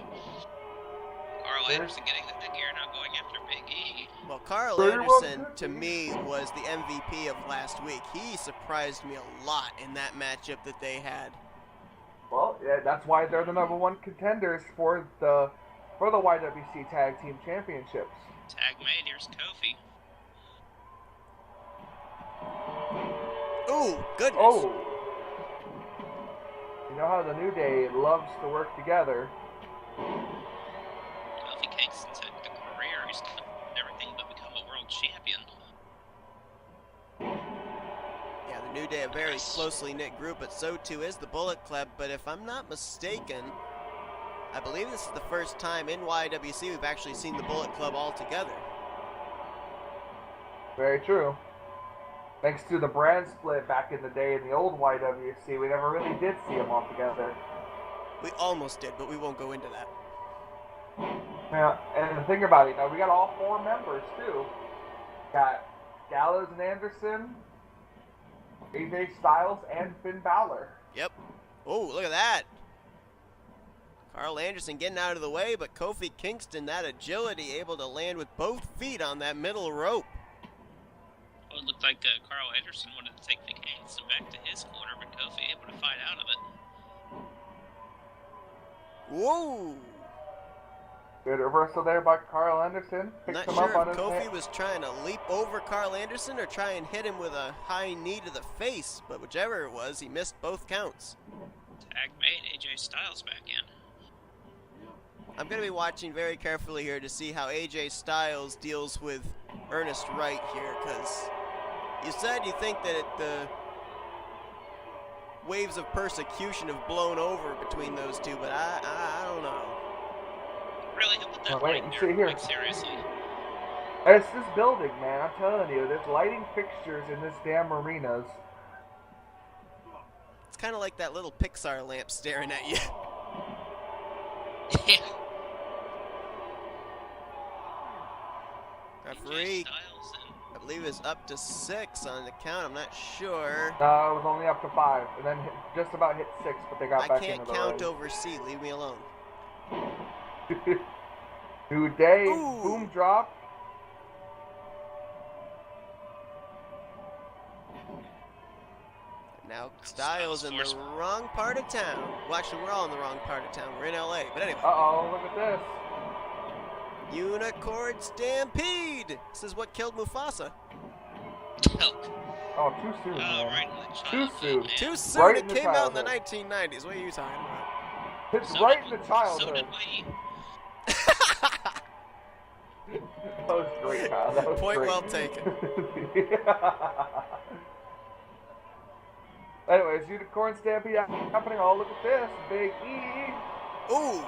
Carl Anderson getting the gear, now going after Big E. Well, Carl Very well Anderson, good. to me, was the MVP of last week. He surprised me a lot in that matchup that they had. Well, yeah, that's why they're the #1 contenders for the YWC Tag Team Championships. Tag made, here's Kofi. Ooh, goodness. Oh! You know how the New Day loves to work together. Kofi Kingston's had a career, he's done everything but become a world champion. Yeah, the New Day, a very closely knit group, but so too is the Bullet Club. But if I'm not mistaken, I believe this is the first time in YWC we've actually seen the Bullet Club all together. Very true. Thanks to the brand split back in the day in the old YWC, we never really did see them all together. We almost did, but we won't go into that. Yeah, and the thing about it, we got all 4 members too. Got Gallows and Anderson, AJ Styles, and Finn Balor. Yep. Oh, look at that. Carl Anderson getting out of the way, but Kofi Kingston, that agility, able to land with both feet on that middle rope. Well, it looked like Carl Anderson wanted to take Vic Kingston back to his corner, but Kofi able to fight out of it. Whoa. Good reversal there by Carl Anderson. Picks Not him sure up on if his Kofi hand. was trying to leap over Carl Anderson or try and hit him with a high knee to the face, but whichever it was, he missed both counts. Tag made, AJ Styles back in. I'm going to be watching very carefully here to see how AJ Styles deals with Ernest Wright here, because you said you think that the waves of persecution have blown over between those two, but I don't know. Really? He'll put that Wait, right you there, see here. like seriously. It's this building, man. I'm telling you, there's lighting fixtures in this damn arenas. It's kind of like that little Pixar lamp staring at you. Yeah. Referee, Styles and I believe, is up to 6 on the count. I'm not sure. It was only up to 5, and then just about hit 6, but they got I back can't into the count ring. over C. Leave me alone. New Day, Ooh. boom drop. Now Styles in the Styles wrong part of town. Well, actually, we're all in the wrong part of town. We're in LA. But anyway. Uh-oh, look at this. Unicorn Stampede! This is what killed Mufasa. Oh, too soon, Oh, man. right in the Too childhood, soon. man. Too soon. Right It in the came out in the childhood. 1990s. What are you talking about? It's So right did in the we. childhood. So did we. That was great, Kyle. That was Point great. well taken. Anyways, Unicorn Stampede happening. Oh, look at this. Big E. Ooh.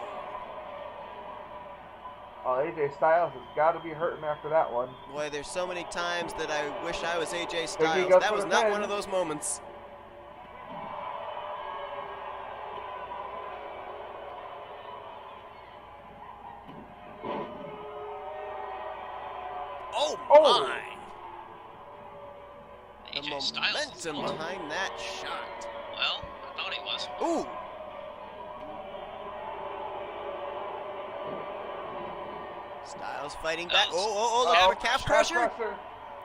Oh, AJ Styles has got to be hurting after that one. Boy, there's so many times that I wish I was AJ There he Styles. goes That for was the not pin. one of those moments. Oh, Oh. my. The AJ Styles. momentum behind that shot. Well, I thought he was. Ooh. Styles fighting back. Oh, look for calf crusher.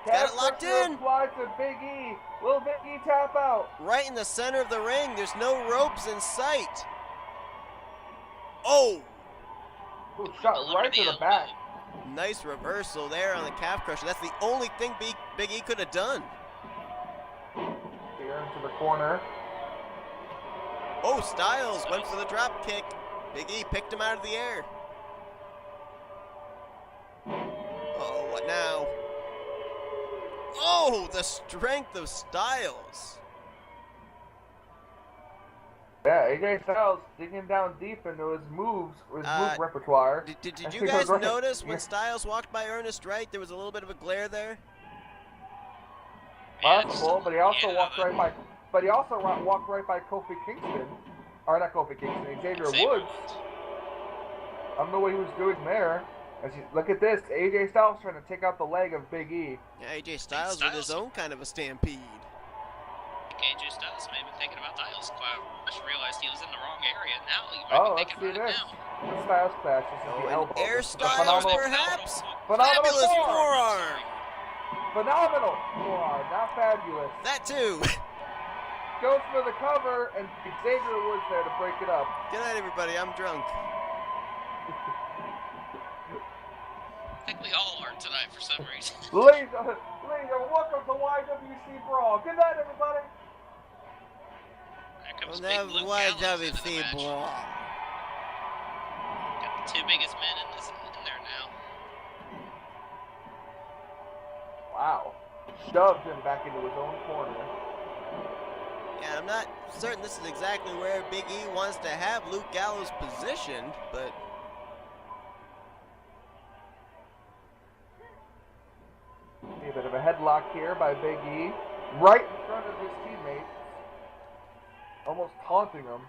Got it locked in. Applied to Big E. Will Big E tap out? Right in the center of the ring. There's no ropes in sight. Oh, Ooh, shot Delivered right to the elbow. back. nice reversal there on the calf crusher. That's the only thing Big E could have done. Here into the corner. Oh, Styles went for the drop kick. Big E picked him out of the air. Oh, what now? Oh, the strength of Styles. Yeah, AJ Styles digging down deep into his moves, his move repertoire. Did you guys notice when Styles walked by Ernest Wright, there was a little bit of a glare there? Possible, but he also Yeah, walked but- right by. But he also walked right by Kofi Kingston, or not Kofi Kingston, Xavier Woods. I don't know what he was doing there. Look at this, AJ Styles trying to take out the leg of Big E. Yeah, AJ Styles with his own kind of a stampede. AJ Styles may have been thinking about Styles. I just realized he was in the wrong area. Now you might Oh, be let's thinking see about this. it now. The Styles clash. This is Oh, the an elbow. air This is a Styles phenomenal, perhaps? phenomenal Fabulous forearm. forearm. Phenomenal forearm, not fabulous. That too. Goes for the cover, and Xavier Woods there to break it up. Good night, everybody. I'm drunk. I think we all are tonight for some reason. Ladies, welcome to YWC Brawl. Good night, everybody. There comes We'll big have Luke Gallows into the YWC match. Brawl. Got the two biggest men in there now. Wow. Shoved him back into his own corner. Yeah, I'm not certain this is exactly where Big E wants to have Luke Gallows positioned, but A bit of a headlock here by Big E. Right in front of his teammates. Almost taunting him.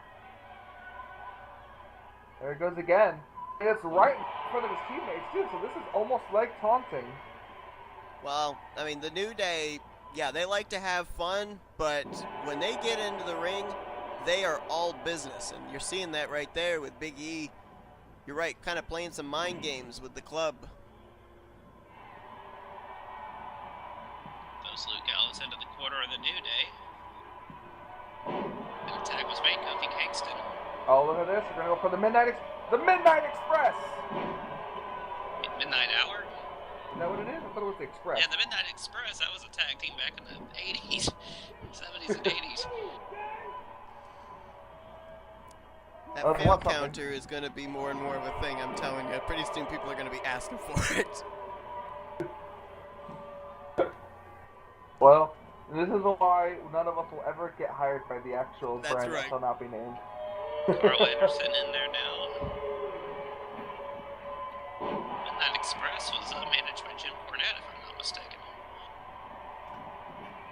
There it goes again. And it's right in front of his teammates too, so this is almost like taunting. well, I mean, the New Day, yeah, they like to have fun, but when they get into the ring, they are all business, and you're seeing that right there with Big E. You're right, kind of playing some mind games with the club. Goes Luke Gallows into the corner of the New Day. The attack was made. Kofi Kingston. Oh, look at this. We're going to go for the Midnight Express. Midnight Hour. Is that what it is? I thought it was the Express. Yeah, the Midnight Express. That was a tag team back in the 80s, 70s, and 80s. That Let's fail want something. counter is going to be more and more of a thing, I'm telling you. Pretty soon people are going to be asking for it. Well, this is why none of us will ever get hired by the actual That's brand right. that shall not be named. Carl Anderson in there now. Midnight Express was managed by Jim Cornette, if I'm not mistaken.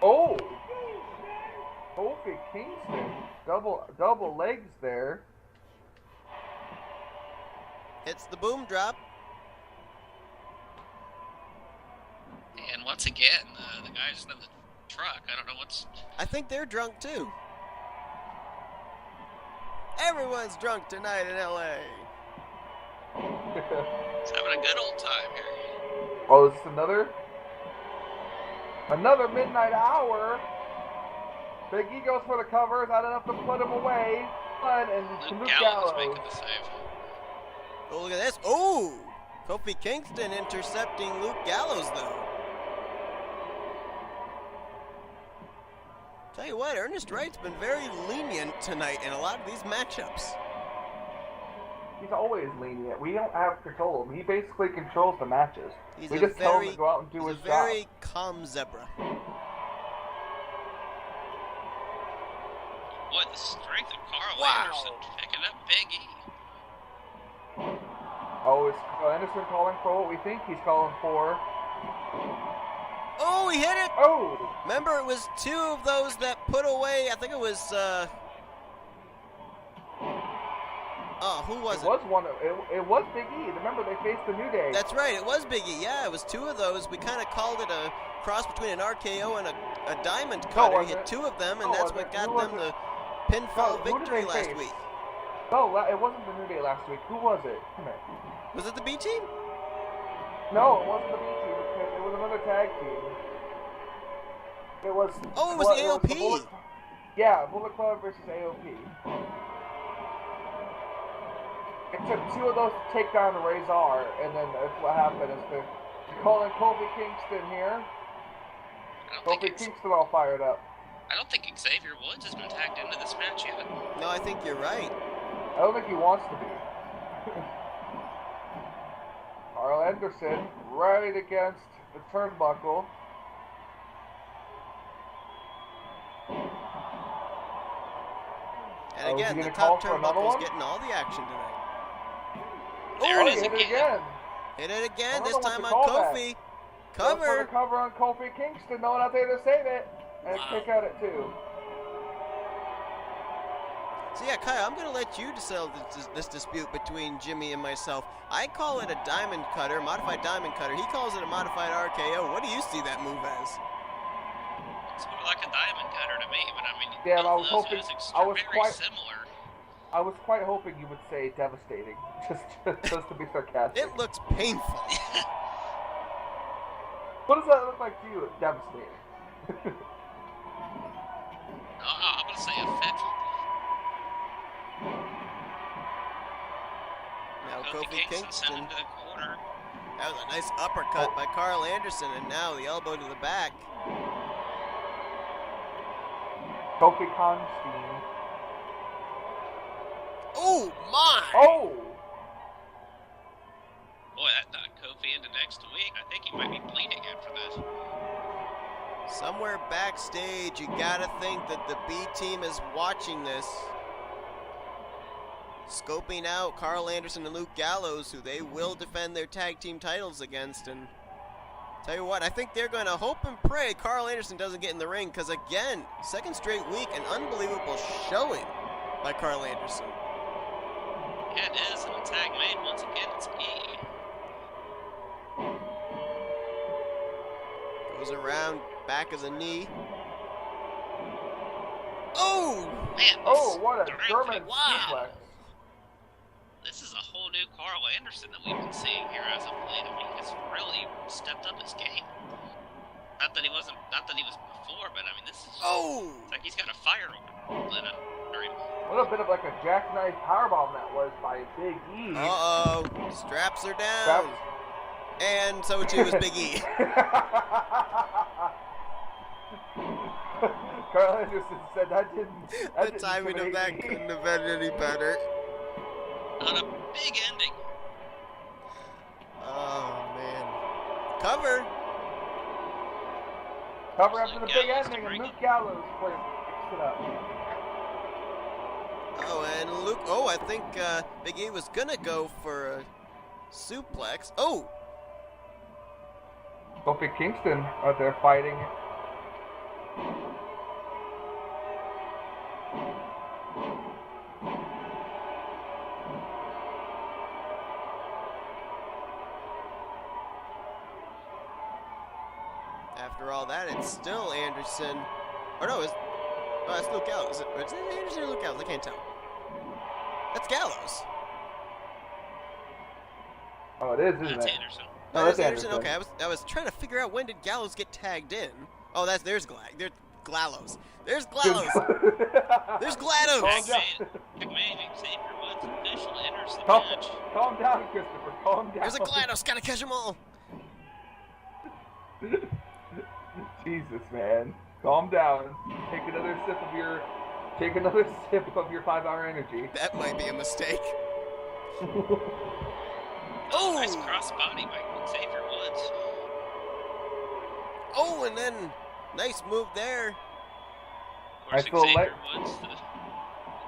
Oh! Kofi Kingston. Double legs there. It's the boom drop. And once again, the guys in the truck, I don't know what's... I think they're drunk too. Everyone's drunk tonight in LA. It's having a good old time here. Oh, is this another midnight hour? Big E goes for the covers, not enough to put him away. And Luke Gallows making the save. Oh, look at this. Oh! Kofi Kingston intercepting Luke Gallows, though. Tell you what, Ernest Wright's been very lenient tonight in a lot of these matchups. He's always lenient. We don't have control of him. He basically controls the matches. He's We a just tell him very, to go out and do he's his a very job. calm zebra. the strength of Carl Wow. Anderson picking up Big E. Oh, is Anderson calling for what we think he's calling for? Oh, he hit it! Oh! Remember, it was two of those that put away, I think it was, who was it? It was Big E. Remember, they faced the New Day. That's right, it was Big E. Yeah, it was two of those. We kind of called it a cross between an RKO and a diamond cutter. He hit two of them, and that's what got them the pinfall who did victory they last face? week. No, it wasn't the New Day last week. Who was it? Come here. Was it the B team? No, it wasn't the B team. It was another tag team. It was. Oh, it was the AOP. Yeah, Bullet Club versus AOP. It took two of those to take down the Razor, and then that's what happened. Is they're calling Kofi Kingston here. Kofi Kingston all fired up. I don't think Xavier Woods has been tagged into this match yet. No, I think you're right. I don't think he wants to be. Carl Anderson right against the turnbuckle. And again, he the gonna call top for another turnbuckle's one? getting all the action tonight. There Oh, it he is hit it again. again. Hit it again, I don't this know what time to on call that. Kofi. Go for the Cover. cover on Kofi Kingston. No one out there to save it. And Wow. kick out at two. So yeah, Kyle, I'm going to let you settle this dispute between Jimmy and myself. I call it a diamond cutter, modified diamond cutter. He calls it a modified RKO. What do you see that move as? It's more like a diamond cutter to me, but I mean, Yeah, both I was of those hoping- moves I was very quite- similar. I was quite hoping you would say devastating, just to be sarcastic. It looks painful. What does that look like to you? Devastating. I'm gonna say effective. Now Kofi Kofi Kingston sent him Kingston. to the corner. That was a nice uppercut by Carl Anderson, and now the elbow to the back. Kofi Constein. Oh my! Oh! Boy, that knocked Kofi into next week. I think he might be bleeding after that. Somewhere backstage, you gotta think that the B team is watching this, scoping out Carl Anderson and Luke Gallows, who they will defend their tag team titles against. And tell you what, I think they're gonna hope and pray Carl Anderson doesn't get in the ring, because again, second straight week, an unbelievable showing by Carl Anderson. Yeah, it is, and a tag made once again. It's E. Goes around, back of the knee. Oh! Man, Oh, this what a strength- German Wow. suplex. This is a whole new Carl Anderson that we've been seeing here as of late. I mean, he's really stepped up his game. Not that he was before, but I mean, this is Oh! it's like he's got a fire lit under him. What a bit of like a jackknife powerbomb that was by Big E. Uh-oh. Straps are down. Straps. And so too is Big E. Carl Anderson said that The didn't timing of that intimidate me. couldn't have been any better. On a big ending. Oh, man. Cover. Cover after the big Gallows to ending, and bring Luke it. Gallows picks it up. Oh, and Luke. Oh, I think Big E was going to go for a suplex. Oh! Kofi Kingston out there fighting. After all that, it's still Anderson. Or no, that's Luke Gallows. Is it Anderson or Luke Gallows? I can't tell. That's Gallows. Oh, it is, isn't That's it? Anderson. No, That's that's Anderson. Anderson. Okay, I was trying to figure out when did Gallows get tagged in. Oh, there's Gallows. There's Gallows. There's GLaDOS. Calm down. McMahon, Xavier Woods officially enters the Calm, match. calm down, Christopher. Calm down. There's a GLaDOS. Gotta catch them all. Jesus, man. Calm down. Take another sip of your 5-hour energy. That might be a mistake. Oh, nice crossbody by Xavier Woods. Oh, and then nice move there. Of course, I feel Xavier like- Woods,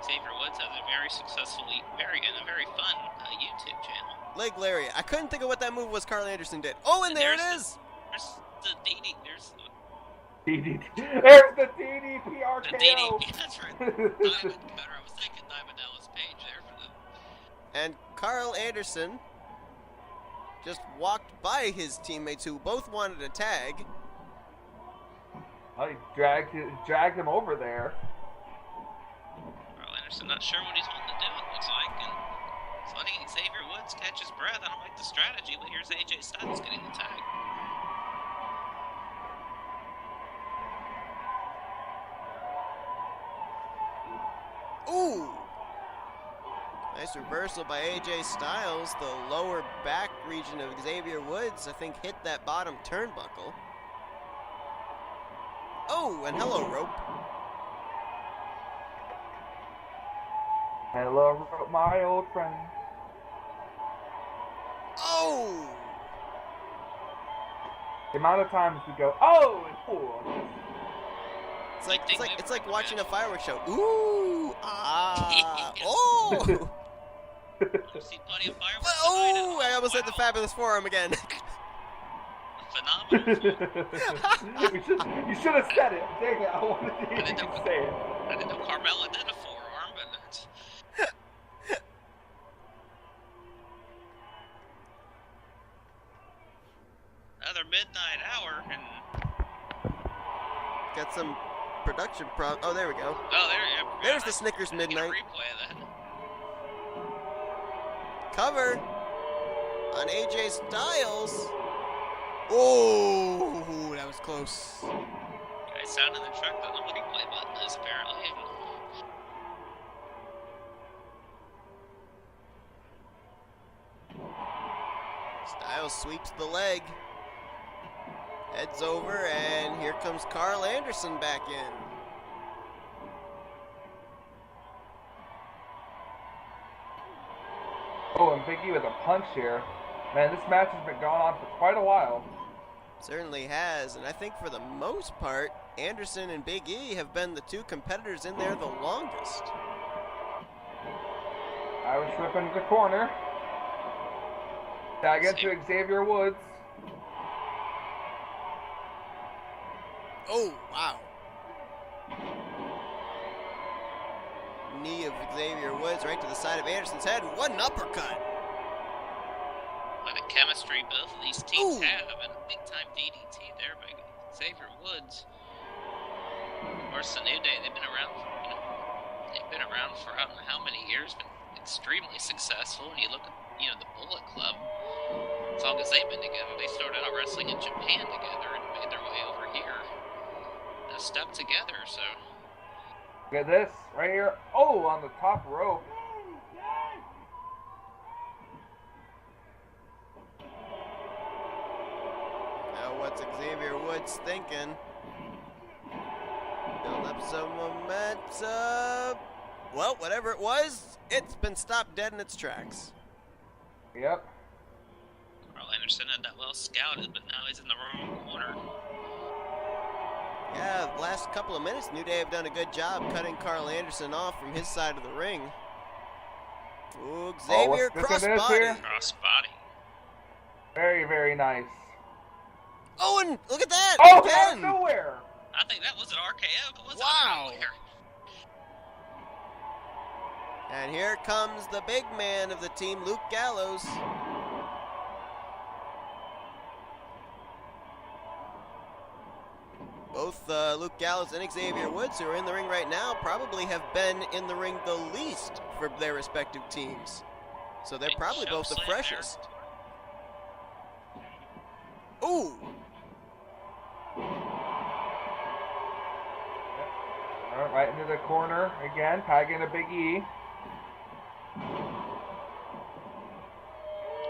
Xavier Woods has a very successful, and a very fun YouTube channel. Leg lariat. I couldn't think of what that move was Carl Anderson did. Oh, and there it is. There's the DD. There's There's the DDP RKO. the DDP. That's right. Diamond cutter. I was thinking Diamond Dallas Page there for the. And Carl Anderson just walked by his teammates who both wanted a tag. Oh, he dragged him over there. Carl Anderson not sure what he's wanting to do, it looks like. And he's letting Xavier Woods catch his breath. I don't like the strategy, but here's AJ Styles getting the tag. Ooh! Nice reversal by AJ Styles. The lower back region of Xavier Woods, I think, hit that bottom turnbuckle. Oh, and hello, rope. Hello, my old friend. Oh! The amount of times we go, oh, and four. It's like watching a fireworks show. Ooh! Ah! Oh! I've seen plenty of fireworks. Oh! I almost said the Wow. fabulous forearm again. Phenomenal. You should have said it. Dang it, I wanted to hear I didn't you know- say it. I didn't know Carmella did a forearm, but it's... Another midnight hour, and Got some production Oh, there we go. There's the Snickers Get a midnight. replay of that. Cover on AJ Styles. Oh, that was close. Guy sound in the truck that the replay button is apparently. Styles sweeps the leg. Heads over, and here comes Carl Anderson back in. Oh, and Big E with a punch here. Man, this match has been going on for quite a while. Certainly has, and I think for the most part, Anderson and Big E have been the two competitors in there the longest. Irish whip into the corner. Tag into Xavier Woods. Oh, wow. Knee of Xavier Woods right to the side of Anderson's head. What an uppercut. What a chemistry both of these teams Ooh. have, and a big-time DDT there by Xavier Woods. Of course, the New Day, they've been around for I don't know how many years, been extremely successful. And you look at, the Bullet Club, as long as they've been together, they started out wrestling in Japan together and made their way over here. They're stuck together, so... Look at this, right here. Oh, on the top rope. Now what's Xavier Woods thinking? Build up some momentum. Well, whatever it was, it's been stopped dead in its tracks. Yep. Carl Anderson had that well scouted, but now he's in the wrong corner. Yeah, the last couple of minutes, New Day have done a good job cutting Carl Anderson off from his side of the ring. Ooh, Xavier what's this crossbody. here? Crossbody. Very, very nice. Oh, and look at that! Oh, out of again! nowhere. I think that was an RKO. Was Wow. Here. And here comes the big man of the team, Luke Gallows. Both Luke Gallows and Xavier Woods, who are in the ring right now, probably have been in the ring the least for their respective teams. So they're Big probably show both the slam freshest. Ooh! Right into the corner again, tagging a Big E.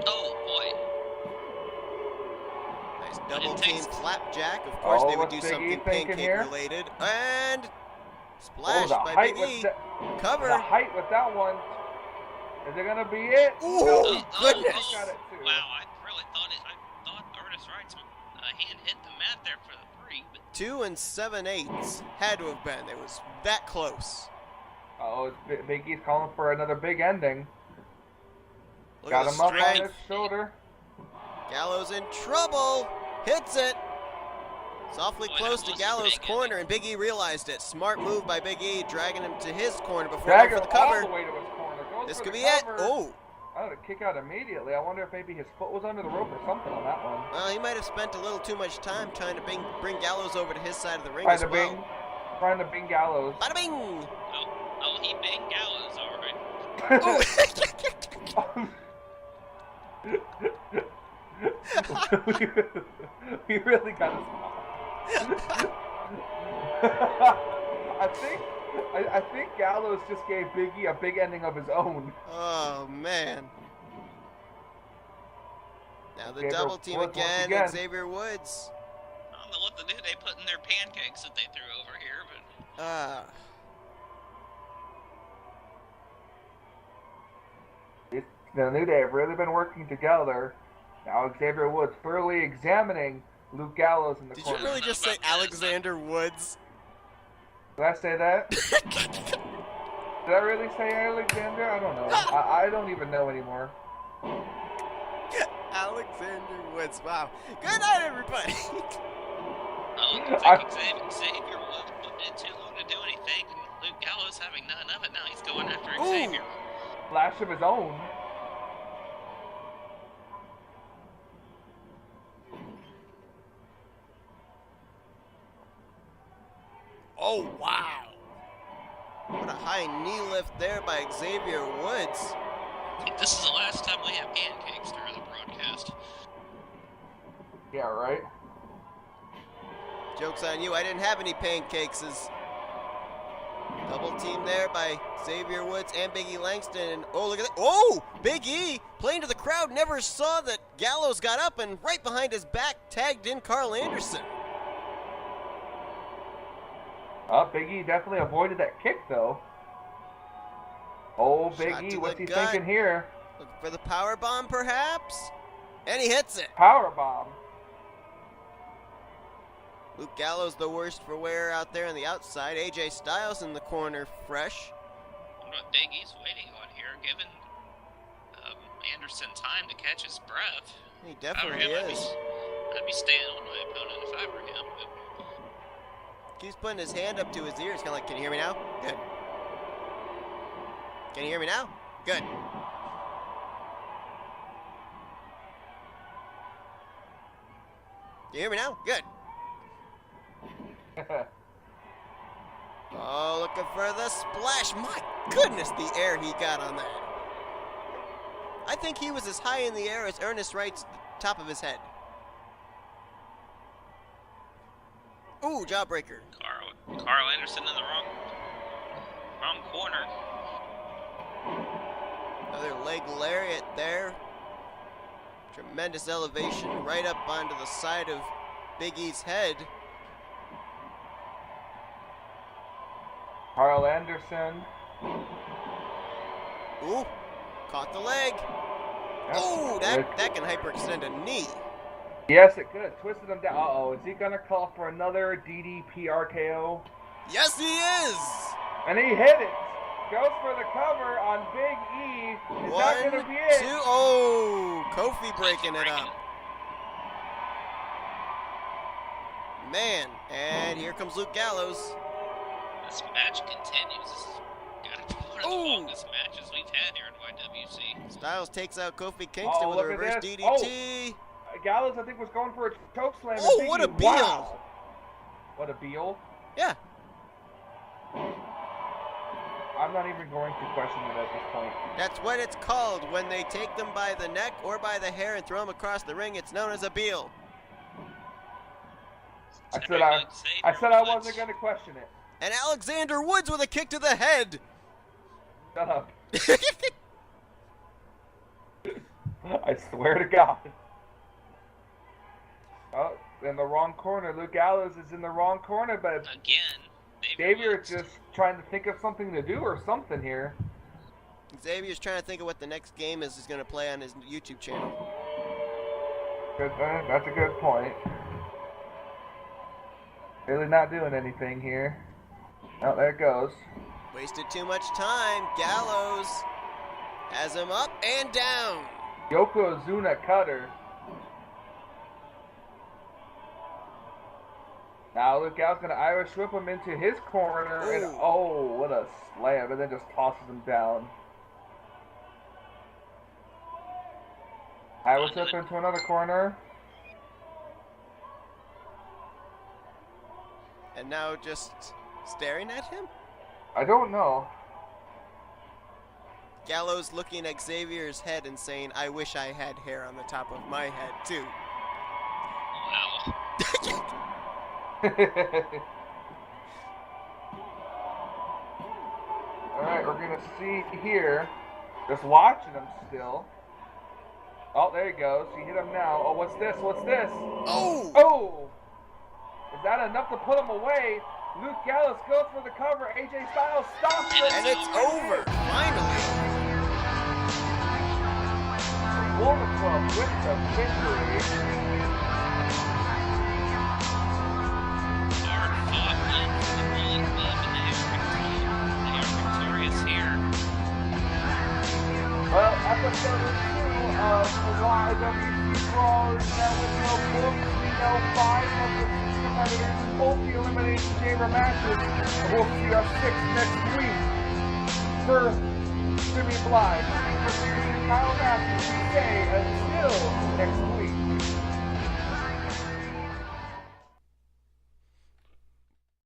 Oh boy. Nice double It team takes- flapjack. Of course, Oh, they would what's do Big E something thinking pancake here? related. And Oh, splash the by height Big with E. the Cover. height with that one. Is it gonna be it? Ooh, No. goodness. Got it too. Wow, I thought Ernest Wright's hand hit the mat there for the 3, but 2 7/8 had to have been. It was that close. Oh, Big E's calling for another big ending. Look Got at him the up on strength. his shoulder. Gallows in trouble. Hits it. It's awfully Boy, close that to was Gallows' big, corner, and Big E realized it. Smart move by Big E, dragging him to his corner before Drag going him for the cover. all the way to his corner. Goes This for could the be it. cover. Oh. I would kick out immediately. I wonder if maybe his foot was under the rope or something on that one. Well, he might have spent a little too much time trying to bring Gallows over to his side of the ring Trying as to well. Trying to bing Gallows. Bada bing! Oh, he banged Gallows, all right. We really got to stop. I think Gallows just gave Big E a big ending of his own. Oh, man. Now the Xavier double team Woods once again, again. Xavier Woods. I don't know what the New Day put in their pancakes that they threw over here, but The New Day have really been working together. Now Xavier Woods thoroughly examining Luke Gallows in the Did you corner. really just say Alexander Woods? Did I say that? Did I really say Alexander? I don't know. I don't even know anymore. Alexander Woods. Wow. Good night, everybody. oh, it looks like Xavier Woods did too long to do anything, and Luke Gallows having none of it. Now he's going after Ooh. Xavier. Flash of his own. Oh, wow. What a high knee lift there by Xavier Woods. I think this is the last time we have pancakes during the broadcast. Yeah, right? Joke's on you. I didn't have any pancakes. Double team there by Xavier Woods and Big E Langston. And oh, look at that. Oh, Big E playing to the crowd. Never saw that Gallows got up, and right behind his back tagged in Carl Anderson. Oh, Big E definitely avoided that kick, though. Oh, Big Shot E, to what's the he gut. thinking here? Looking for the power bomb, perhaps? And he hits it. Power bomb. Luke Gallows, the worst for wear out there on the outside. AJ Styles in the corner, fresh. What Big E's waiting on here, giving Anderson time to catch his breath. He If I were definitely him, is. I'd be staying on my opponent if I were him. But Keeps putting his hand up to his ears, kind of like, can you hear me now? Good. Can you hear me now? Good. Can you hear me now? Good. Oh, looking for the splash. My goodness, the air he got on that. I think he was as high in the air as Ernest Wright's top of his head. Ooh, jawbreaker. Carl Anderson in the wrong corner. Another leg lariat there. Tremendous elevation right up onto the side of Big E's head. Carl Anderson. Ooh, caught the leg. Yep. Ooh, that can hyperextend a knee. Yes, it could. Twisted him down. Uh-oh, is he going to call for another DDP RKO? Yes, he is. And he hit it. Goes for the cover on Big E. Is that One, going to be it? two. Oh, Kofi breaking it up. Man, and here comes Luke Gallows. This match continues. This has got to be one of the Ooh. longest matches we've had here in YWC. Styles takes out Kofi Kingston with a look at reverse this. DDT. Gallows, I think, was going for a choke slam. Oh, and what Big a E- Beal. Wow. What a Beal. Yeah. I'm not even going to question it at this point. That's what it's called when they take them by the neck or by the hair and throw them across the ring. It's known as a Beal. I said I wasn't going to question it. And Alexander Woods with a kick to the head. Shut up. I swear to God. Oh, in the wrong corner. Luke Gallows is in the wrong corner, but Again, Xavier Woods. is just trying to think of something to do or something here. Xavier's trying to think of what the next game is he's going to play on his YouTube channel. Good, that's a good point. Really not doing anything here. Oh, there it goes. Wasted too much time. Gallows has him up and down. Yokozuna cutter. Now Luke Gallows gonna Irish whip him into his corner, and Ooh. oh, what a slam! And then just tosses him down. Irish whip into another corner. And now just staring at him? I don't know. Gallows looking at Xavier's head and saying, I wish I had hair on the top of my head, too. Wow. Alright, we're gonna see here. Just watching him still. Oh, there he goes. He hit him now. Oh, what's this? What's this? Oh! Oh! Is that enough to put him away? Luke Gallows goes for the cover. AJ Styles stops it. And it's over, finally. Bullet Club with the victory. Hard fought win for the Bullet Club, and they are victorious here. Well, episode 2 of the YWC Brawl is now with no books. We know 5 of the 6 competitors in both the Elimination Chamber matches. And we'll see our 6th next week. For Jimmy Blythe, for Kyle Matthews, we say until next week.